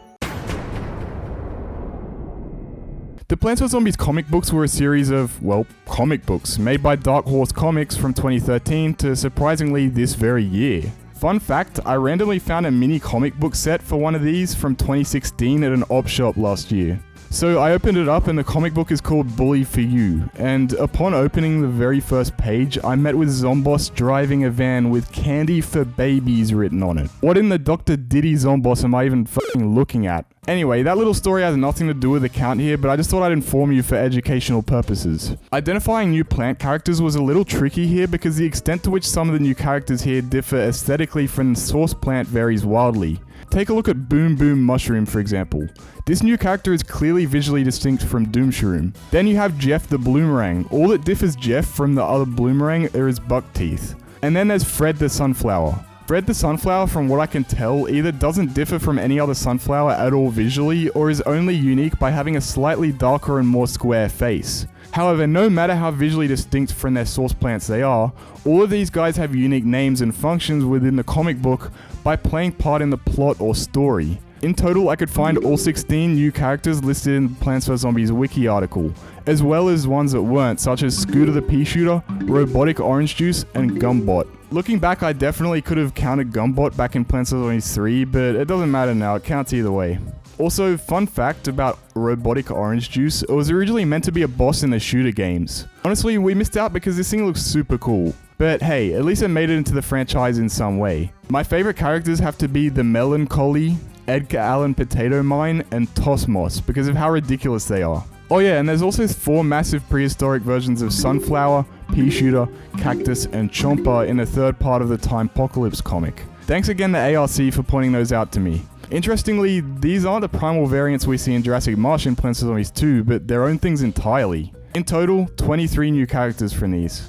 The Plants vs Zombies comic books were a series of, well, comic books made by Dark Horse Comics from 2013 to surprisingly this very year. Fun fact, I randomly found a mini comic book set for one of these from 2016 at an op shop last year. So I opened it up and the comic book is called Bully for You, and upon opening the very first page, I met with Zomboss driving a van with candy for babies written on it. What in the Dr. Diddy Zomboss am I even fucking looking at? Anyway, that little story has nothing to do with the count here, but I just thought I'd inform you for educational purposes. Identifying new plant characters was a little tricky here because the extent to which some of the new characters here differ aesthetically from the source plant varies wildly. Take a look at Boom Boom Mushroom, for example. This new character is clearly visually distinct from Doomshroom. Then you have Jeff the Bloomerang. All that differs Jeff from the other Bloomerang are his buck teeth. And then there's Fred the Sunflower. Bread the Sunflower, from what I can tell, either doesn't differ from any other sunflower at all visually, or is only unique by having a slightly darker and more square face. However, no matter how visually distinct from their source plants they are, all of these guys have unique names and functions within the comic book by playing part in the plot or story. In total, I could find all 16 new characters listed in the Plants vs Zombies wiki article, as well as ones that weren't, such as Scooter the Pea Shooter, Robotic Orange Juice, and Gumbot. Looking back, I definitely could have counted Gumbot back in Plants vs Zombies 3, but it doesn't matter now, it counts either way. Also, fun fact about Robotic Orange Juice, it was originally meant to be a boss in the shooter games. Honestly, we missed out because this thing looks super cool. But hey, at least it made it into the franchise in some way. My favorite characters have to be the Melancholy, Edgar Allan Potato Mine, and Tosmos because of how ridiculous they are. Oh yeah, and there's also 4 massive prehistoric versions of Sunflower, Pea Shooter, Cactus, and Chomper in the third part of the Timepocalypse comic. Thanks again to ARC for pointing those out to me. Interestingly, these aren't the primal variants we see in Jurassic Marsh and Plants vs Zombies 2, but their own things entirely. In total, 23 new characters from these.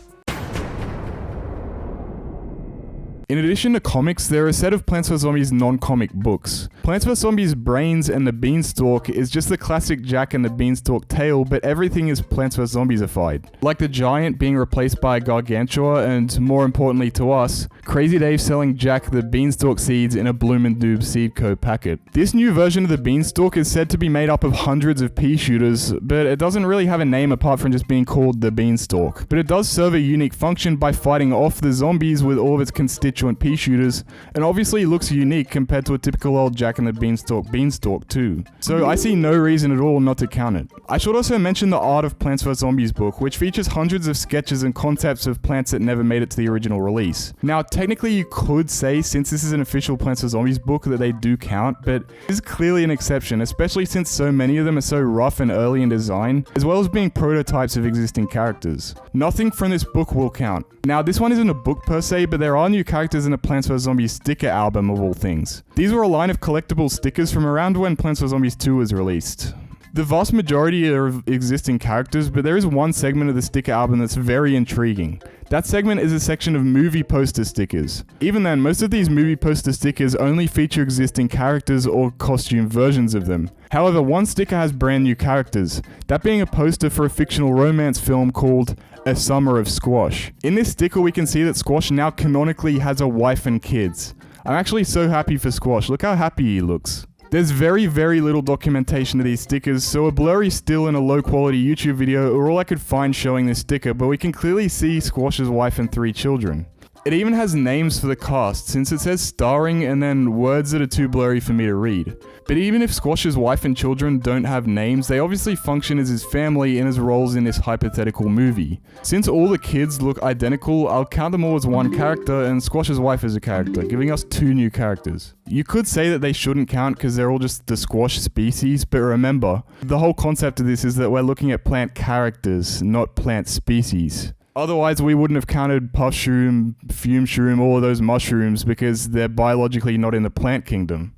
In addition to comics, there are a set of Plants vs Zombies non-comic books. Plants vs Zombies Brains and the Beanstalk is just the classic Jack and the Beanstalk tale, but everything is Plants vs Zombiesified. Like the giant being replaced by a Gargantua, and more importantly to us, Crazy Dave selling Jack the Beanstalk seeds in a Bloomin' Doob Seedco packet. This new version of the Beanstalk is said to be made up of hundreds of pea shooters, but it doesn't really have a name apart from just being called the Beanstalk. But it does serve a unique function by fighting off the zombies with all of its constituent pea shooters, and obviously looks unique compared to a typical old Jack and the Beanstalk too. So I see no reason at all not to count it. I should also mention the Art of Plants vs Zombies book, which features hundreds of sketches and concepts of plants that never made it to the original release. Now technically you could say, since this is an official Plants vs Zombies book, that they do count, but this is clearly an exception, especially since so many of them are so rough and early in design, as well as being prototypes of existing characters. Nothing from this book will count. Now this one isn't a book per se, but there are new characters in the Plants vs Zombies sticker album of all things. These were a line of collectible stickers from around when Plants vs Zombies 2 was released. The vast majority are of existing characters, but there is one segment of the sticker album that's very intriguing. That segment is a section of movie poster stickers. Even then, most of these movie poster stickers only feature existing characters or costume versions of them. However, one sticker has brand new characters, that being a poster for a fictional romance film called A Summer of Squash. In this sticker we can see that Squash now canonically has a wife and kids. I'm actually so happy for Squash, look how happy he looks. There's very little documentation of these stickers, so a blurry still in a low quality YouTube video are all I could find showing this sticker, but we can clearly see Squash's wife and 3 children. It even has names for the cast, since it says starring and then words that are too blurry for me to read. But even if Squash's wife and children don't have names, they obviously function as his family and his roles in this hypothetical movie. Since all the kids look identical, I'll count them all as one character and Squash's wife as a character, giving us 2 new characters. You could say that they shouldn't count because they're all just the squash species, but remember, the whole concept of this is that we're looking at plant characters, not plant species. Otherwise, we wouldn't have counted puff shroom, fume shroom, all of those mushrooms because they're biologically not in the plant kingdom.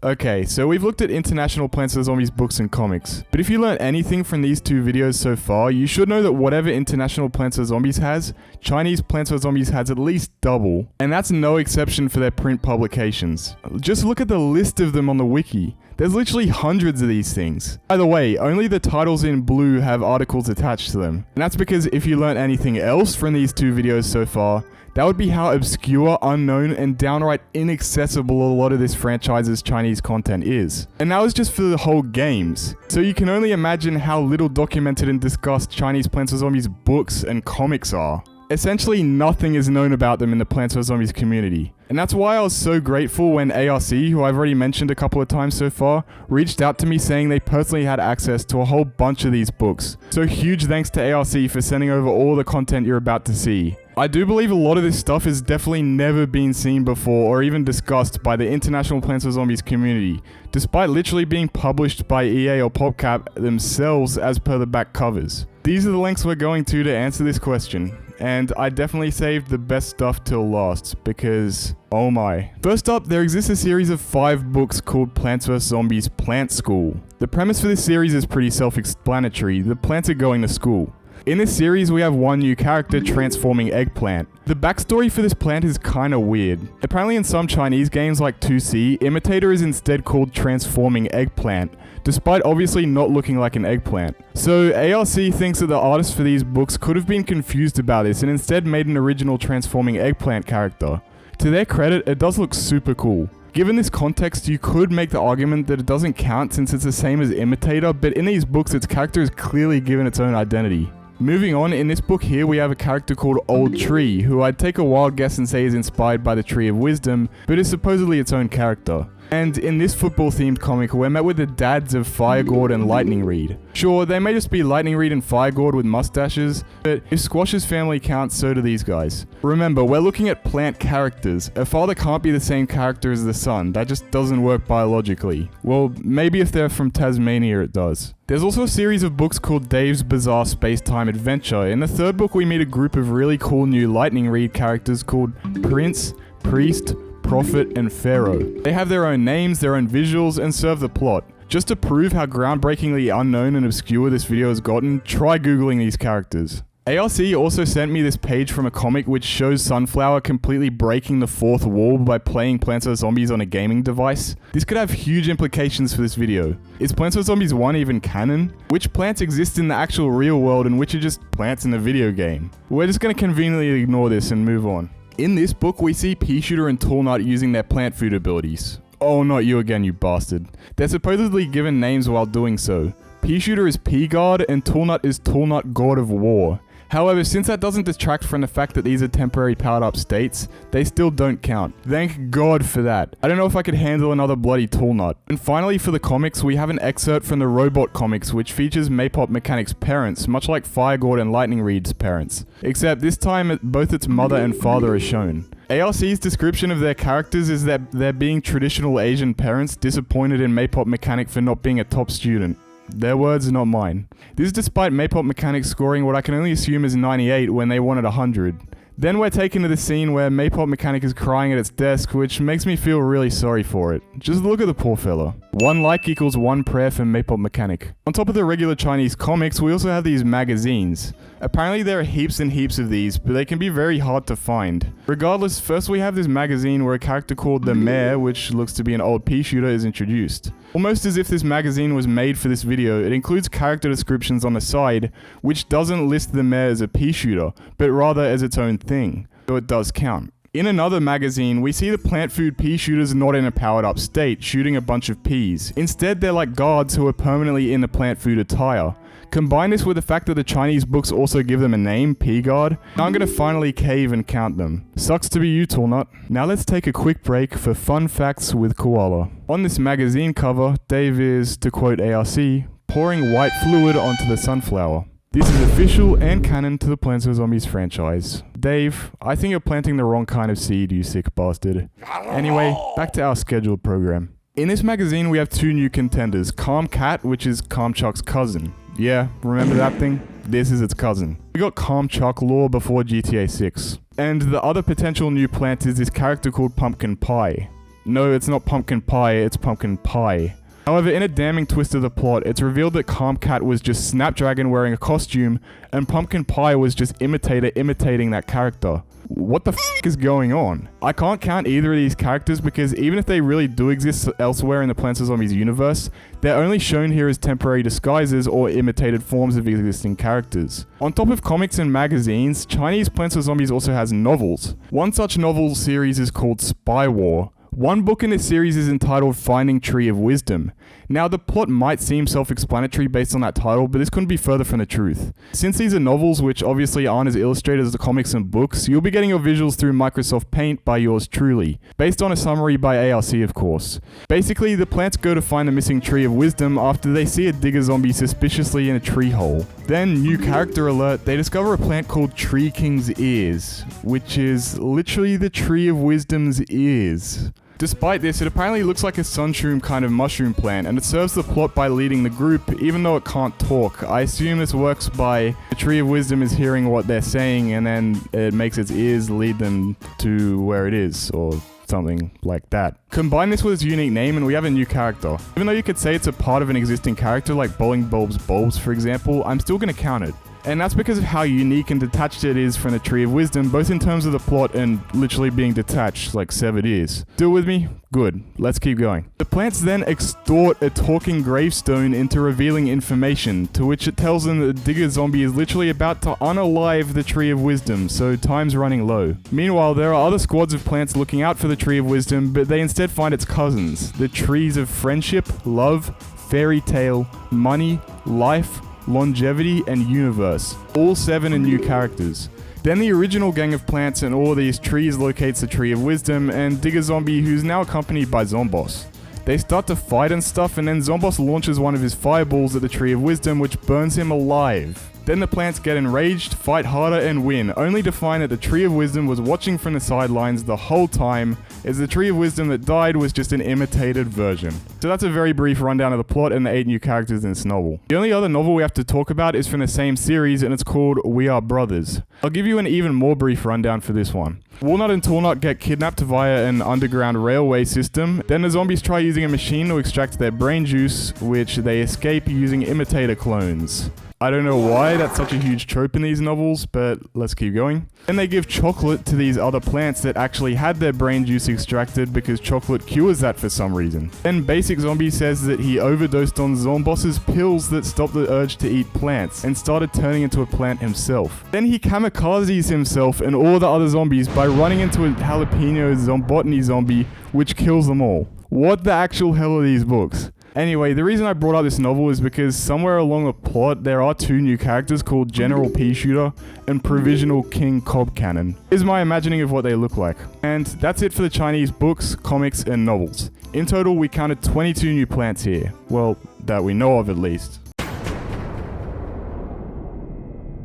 Okay, so we've looked at international Plants vs Zombies books and comics, but if you learned anything from these 2 videos so far, you should know that whatever international Plants vs Zombies has, Chinese Plants vs Zombies has at least double, and that's no exception for their print publications. Just look at the list of them on the wiki. There's literally hundreds of these things. By the way, only the titles in blue have articles attached to them. And that's because if you learned anything else from these 2 videos so far, that would be how obscure, unknown, and downright inaccessible a lot of this franchise's Chinese content is. And that was just for the whole games. So you can only imagine how little documented and discussed Chinese Plants vs Zombies books and comics are. Essentially nothing is known about them in the Plants vs Zombies community. And that's why I was so grateful when ARC, who I've already mentioned a couple of times so far, reached out to me saying they personally had access to a whole bunch of these books. So huge thanks to ARC for sending over all the content you're about to see. I do believe a lot of this stuff has definitely never been seen before or even discussed by the international Plants vs Zombies community, despite literally being published by EA or PopCap themselves as per the back covers. These are the links we're going to answer this question. And I definitely saved the best stuff till last, because oh my. First up, there exists a series of 5 books called Plants vs Zombies Plant School. The premise for this series is pretty self-explanatory. The plants are going to school. In this series, we have one new character, Transforming Eggplant. The backstory for this plant is kinda weird. Apparently in some Chinese games like 2C, Imitator is instead called Transforming Eggplant, despite obviously not looking like an eggplant. So ARC thinks that the artists for these books could have been confused about this and instead made an original Transforming Eggplant character. To their credit, it does look super cool. Given this context, you could make the argument that it doesn't count since it's the same as Imitator, but in these books its character is clearly given its own identity. Moving on, in this book here we have a character called Old Tree, who I'd take a wild guess and say is inspired by the Tree of Wisdom, but is supposedly its own character. And in this football themed comic, we're met with the dads of Firegord and Lightning Reed. Sure, they may just be Lightning Reed and Firegord with mustaches, but if Squash's family counts, so do these guys. Remember, we're looking at plant characters. A father can't be the same character as the son, that just doesn't work biologically. Well, maybe if they're from Tasmania it does. There's also a series of books called Dave's Bizarre Space-Time Adventure. In the third book we meet a group of really cool new Lightning Reed characters called Prince, Priest, Prophet, and Pharaoh. They have their own names, their own visuals, and serve the plot. Just to prove how groundbreakingly unknown and obscure this video has gotten, try googling these characters. ARC also sent me this page from a comic which shows Sunflower completely breaking the fourth wall by playing Plants vs Zombies on a gaming device. This could have huge implications for this video. Is Plants vs Zombies 1 even canon? Which plants exist in the actual real world and which are just plants in the video game? We're just gonna conveniently ignore this and move on. In this book, we see Peashooter and Toolnut using their plant food abilities. Oh, not you again, you bastard. They're supposedly given names while doing so. Peashooter is Pea God and Toolnut is Toolnut God of War. However, since that doesn't detract from the fact that these are temporary powered up states, they still don't count. Thank God for that. I don't know if I could handle another bloody Toolnut. And finally for the comics, we have an excerpt from the Robot comics which features Maypop Mechanic's parents, much like Firegord and Lightning Reed's parents. Except this time both its mother and father are shown. ARC's description of their characters is that they're being traditional Asian parents disappointed in Maypop Mechanic for not being a top student. Their words, not mine. This is despite Maypop Mechanic scoring what I can only assume is 98 when they wanted 100. Then we're taken to the scene where Maypop Mechanic is crying at its desk, which makes me feel really sorry for it. Just look at the poor fella. 1 like equals 1 prayer for Maypop Mechanic. On top of the regular Chinese comics, we also have these magazines. Apparently there are heaps and heaps of these, but they can be very hard to find. Regardless, first we have this magazine where a character called the Mayor, which looks to be an old Peashooter, is introduced. Almost as if this magazine was made for this video, it includes character descriptions on the side, which doesn't list the Mayor as a Peashooter, but rather as its own thing, so it does count. In another magazine, we see the plant food pea shooters not in a powered up state, shooting a bunch of peas. Instead, they're like guards who are permanently in the plant food attire. Combine this with the fact that the Chinese books also give them a name, Pea God, now I'm gonna finally cave and count them. Sucks to be you, Toolnut. Now let's take a quick break for fun facts with Koala. On this magazine cover, Dave is, to quote ARC, pouring white fluid onto the sunflower. This is official and canon to the Plants vs Zombies franchise. Dave, I think you're planting the wrong kind of seed, you sick bastard. Anyway, back to our scheduled program. In this magazine, we have 2 new contenders, Calm Cat, which is Calm Chuck's cousin. Yeah, remember that thing? This is its cousin. We got Calm Chuck lore before GTA 6. And the other potential new plant is this character called Pumpkin Pie. No, it's not Pumpkin Pie, it's Pumpkin Pie. However, in a damning twist of the plot, it's revealed that Calm Cat was just Snapdragon wearing a costume, and Pumpkin Pie was just Imitator imitating that character. What the f*** is going on? I can't count either of these characters because even if they really do exist elsewhere in the Plants vs Zombies universe, they're only shown here as temporary disguises or imitated forms of existing characters. On top of comics and magazines, Chinese Plants vs Zombies also has novels. One such novel series is called Spy War. One book in this series is entitled Finding Tree of Wisdom. Now, the plot might seem self-explanatory based on that title, but this couldn't be further from the truth. Since these are novels, which obviously aren't as illustrated as the comics and books, you'll be getting your visuals through Microsoft Paint by yours truly, based on a summary by ARC of course. Basically, the plants go to find the missing Tree of Wisdom after they see a digger zombie suspiciously in a tree hole. Then, new character alert, they discover a plant called Tree King's Ears, which is literally the Tree of Wisdom's ears. Despite this, it apparently looks like a sunshroom kind of mushroom plant, and it serves the plot by leading the group, even though it can't talk. I assume this works by the Tree of Wisdom is hearing what they're saying, and then it makes its ears lead them to where it is, or something like that. Combine this with its unique name and we have a new character. Even though you could say it's a part of an existing character like Bowling Bulb's Bulbs for example, I'm still gonna count it. And that's because of how unique and detached it is from the Tree of Wisdom, both in terms of the plot and literally being detached like severed ears. Still with me? Good. Let's keep going. The plants then extort a talking gravestone into revealing information, to which it tells them that the digger zombie is literally about to unalive the Tree of Wisdom, so time's running low. Meanwhile, there are other squads of plants looking out for the Tree of Wisdom, but they instead find its cousins, the trees of friendship, love, fairy tale, money, life, longevity, and universe. All 7 are new characters. Then the original gang of plants and all these trees locates the Tree of Wisdom and Digger Zombie, who's now accompanied by Zomboss. They start to fight and stuff, and then Zomboss launches one of his fireballs at the Tree of Wisdom, which burns him alive. Then the plants get enraged, fight harder, and win, only to find that the Tree of Wisdom was watching from the sidelines the whole time, as the Tree of Wisdom that died was just an imitated version. So that's a very brief rundown of the plot and the 8 new characters in this novel. The only other novel we have to talk about is from the same series, and it's called We Are Brothers. I'll give you an even more brief rundown for this one. Walnut and Tallnut get kidnapped via an underground railway system. Then the zombies try using a machine to extract their brain juice, which they escape using imitator clones. I don't know why that's such a huge trope in these novels, but let's keep going. Then they give chocolate to these other plants that actually had their brain juice extracted because chocolate cures that for some reason. Then Basic Zombie says that he overdosed on Zomboss's pills that stopped the urge to eat plants and started turning into a plant himself. Then he kamikazes himself and all the other zombies by running into a jalapeno zombotany zombie, which kills them all. What the actual hell are these books? Anyway, the reason I brought up this novel is because somewhere along the plot there are 2 new characters called General Peashooter and Provisional King Cob Cannon. Is my imagining of what they look like. And that's it for the Chinese books, comics, and novels. In total, we counted 22 new plants here. Well, that we know of at least.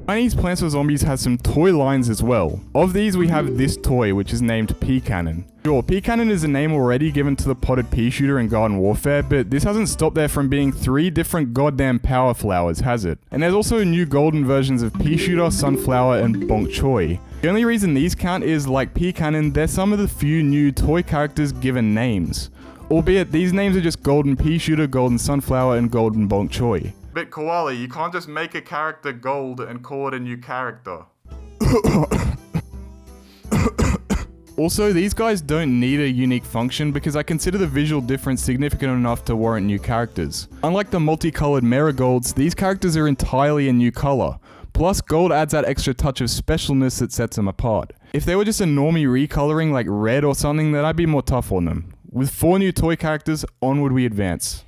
Chinese Plants vs Zombies has some toy lines as well. Of these, we have this toy, which is named Pea Cannon. Sure, Pea Cannon is a name already given to the potted pea shooter in Garden Warfare, but this hasn't stopped there from being 3 different goddamn power flowers, has it? And there's also new golden versions of Pea Shooter, Sunflower, and Bonk Choy. The only reason these count is, like Pea Cannon, they're some of the few new toy characters given names. Albeit, these names are just Golden Pea Shooter, Golden Sunflower, and Golden Bonk Choy. But Koala, you can't just make a character gold and call it a new character. Also, these guys don't need a unique function because I consider the visual difference significant enough to warrant new characters. Unlike the multicolored marigolds, these characters are entirely a new color. Plus, gold adds that extra touch of specialness that sets them apart. If they were just a normie recoloring like red or something, then I'd be more tough on them. With 4 new toy characters, onward we advance.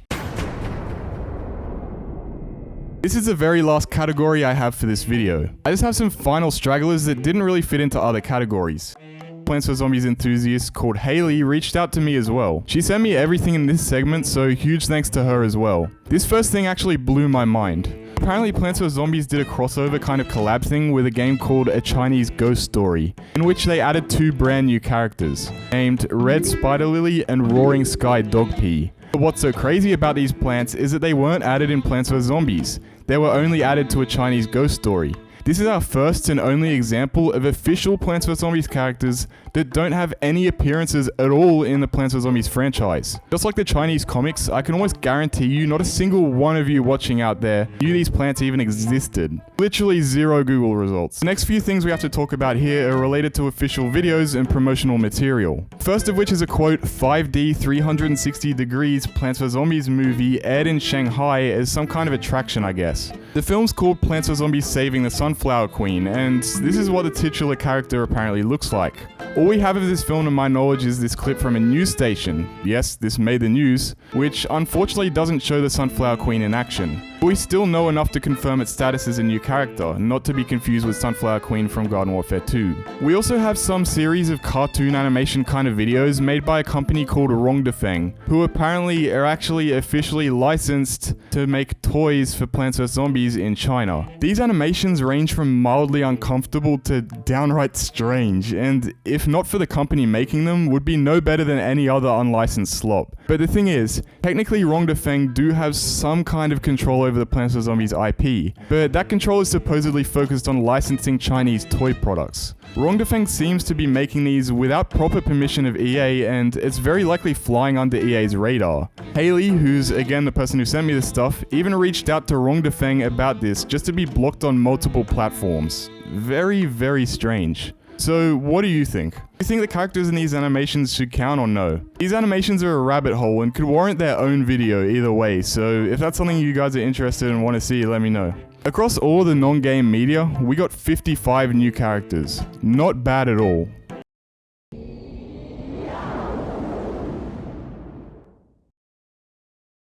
This is the very last category I have for this video. I just have some final stragglers that didn't really fit into other categories. Plants vs Zombies enthusiast called Haley reached out to me as well. She sent me everything in this segment, so huge thanks to her as well. This first thing actually blew my mind. Apparently Plants vs Zombies did a crossover kind of collab thing with a game called A Chinese Ghost Story, in which they added 2 brand new characters, named Red Spider Lily and Roaring Sky Dog Pea. But what's so crazy about these plants is that they weren't added in Plants vs Zombies. They were only added to A Chinese Ghost Story. This is our first and only example of official Plants vs Zombies characters that don't have any appearances at all in the Plants vs Zombies franchise. Just like the Chinese comics, I can almost guarantee you not a single one of you watching out there knew these plants even existed. Literally 0 Google results. The next few things we have to talk about here are related to official videos and promotional material. First of which is a quote 5D 360 degrees Plants vs Zombies movie aired in Shanghai as some kind of attraction, I guess. The film's called Plants vs Zombies Saving the Sunflower Queen, and this is what the titular character apparently looks like. All we have of this film to my knowledge is this clip from a news station. Yes, this made the news, which unfortunately doesn't show the Sunflower Queen in action. But we still know enough to confirm its status as a new character, not to be confused with Sunflower Queen from Garden Warfare 2. We also have some series of cartoon animation kind of videos made by a company called Rongdefeng, who apparently are actually officially licensed to make toys for Plants vs Zombies in China. These animations range from mildly uncomfortable to downright strange, and if not for the company making them, would be no better than any other unlicensed slop. But the thing is, technically Rongdefeng do have some kind of control over over the Plants vs Zombies IP, but that control is supposedly focused on licensing Chinese toy products. Wrongdefeng seems to be making these without proper permission of EA, and it's very likely flying under EA's radar. Haley, who's again the person who sent me this stuff, even reached out to Wrongdefeng about this just to be blocked on multiple platforms. Very, very strange. So what do you think? Do you think the characters in these animations should count or no? These animations are a rabbit hole and could warrant their own video either way, so if that's something you guys are interested in and want to see, let me know. Across all the non-game media, we got 55 new characters. Not bad at all.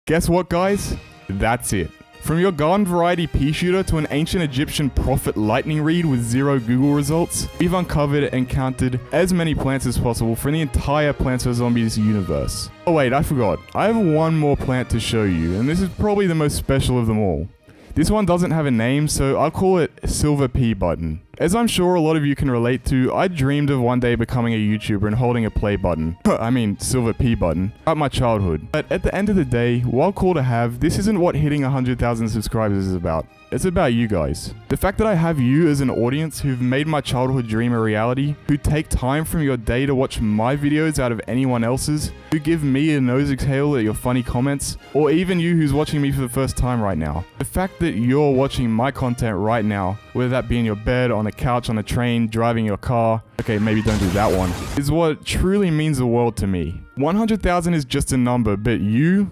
Guess what, guys? That's it. From your garden variety pea shooter to an ancient Egyptian prophet lightning reed with 0 Google results, we've uncovered and counted as many plants as possible from the entire Plants vs Zombies universe. Oh wait, I forgot. I have one more plant to show you, and this is probably the most special of them all. This one doesn't have a name, so I'll call it Silver Pea Button. As I'm sure a lot of you can relate to, I dreamed of one day becoming a YouTuber and holding a play button. I mean, Silver Pea Button. Throughout my childhood. But at the end of the day, while cool to have, this isn't what hitting 100,000 subscribers is about. It's about you guys. The fact that I have you as an audience who've made my childhood dream a reality, who take time from your day to watch my videos out of anyone else's, who give me a nose exhale at your funny comments, or even you who's watching me for the first time right now. The fact that you're watching my content right now, whether that be in your bed, on a couch, on a train, driving your car, okay, maybe don't do that one, is what truly means the world to me. 100,000 is just a number, but you're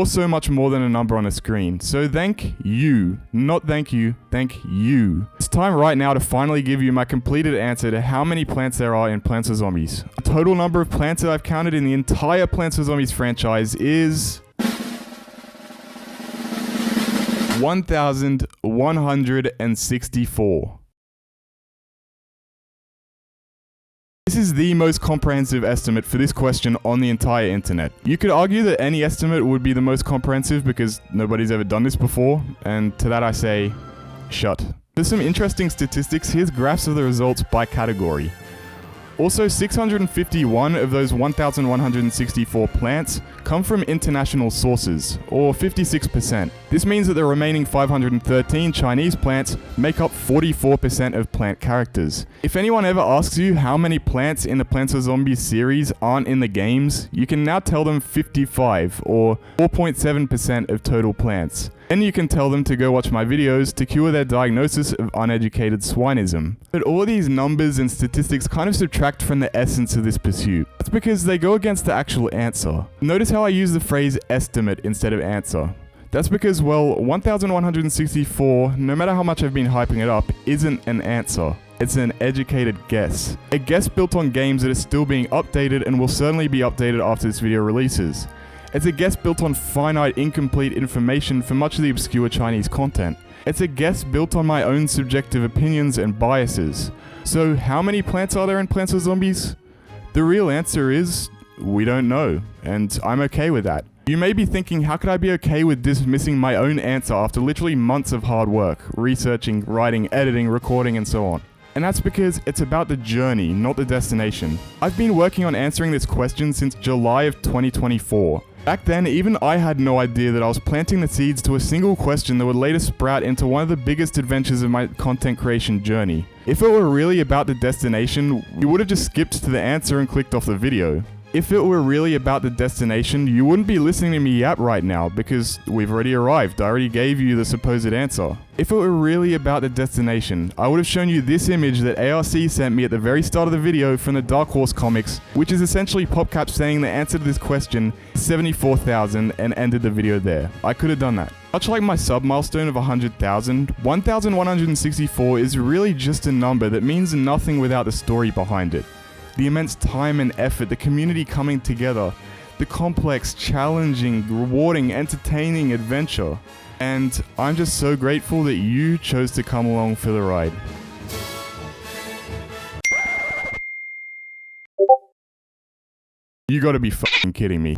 so much more than a number on a screen. So thank you, not thank you, thank you. It's time right now to finally give you my completed answer to how many plants there are in Plants vs Zombies. The total number of plants that I've counted in the entire Plants vs Zombies franchise is 1,164. This is the most comprehensive estimate for this question on the entire internet. You could argue that any estimate would be the most comprehensive because nobody's ever done this before, and to that I say, shut. There's some interesting statistics. Here's graphs of the results by category. Also, 651 of those 1,164 plants come from international sources, or 56%. This means that the remaining 513 Chinese plants make up 44% of plant characters. If anyone ever asks you how many plants in the Plants vs Zombies series aren't in the games, you can now tell them 55, or 4.7% of total plants. Then you can tell them to go watch my videos to cure their diagnosis of uneducated swinism. But all these numbers and statistics kind of subtract from the essence of this pursuit. That's because they go against the actual answer. Notice how I use the phrase estimate instead of answer. That's because, well, 1,164, no matter how much I've been hyping it up, isn't an answer. It's an educated guess. A guess built on games that are still being updated and will certainly be updated after this video releases. It's a guess built on finite, incomplete information for much of the obscure Chinese content. It's a guess built on my own subjective opinions and biases. So how many plants are there in Plants vs Zombies? The real answer is, we don't know, and I'm okay with that. You may be thinking, how could I be okay with dismissing my own answer after literally months of hard work, researching, writing, editing, recording, and so on? And that's because it's about the journey, not the destination. I've been working on answering this question since July of 2024. Back then, even I had no idea that I was planting the seeds to a single question that would later sprout into one of the biggest adventures of my content creation journey. If it were really about the destination, you would have just skipped to the answer and clicked off the video. If it were really about the destination, you wouldn't be listening to me yap right now because we've already arrived. I already gave you the supposed answer. If it were really about the destination, I would have shown you this image that ARC sent me at the very start of the video from the Dark Horse comics, which is essentially PopCap saying the answer to this question is 74,000 and ended the video there. I could have done that. Much like my sub milestone of 100,000, 1,164 is really just a number that means nothing without the story behind it. The immense time and effort, the community coming together, the complex, challenging, rewarding, entertaining adventure. And I'm just so grateful that you chose to come along for the ride. You gotta be fucking kidding me.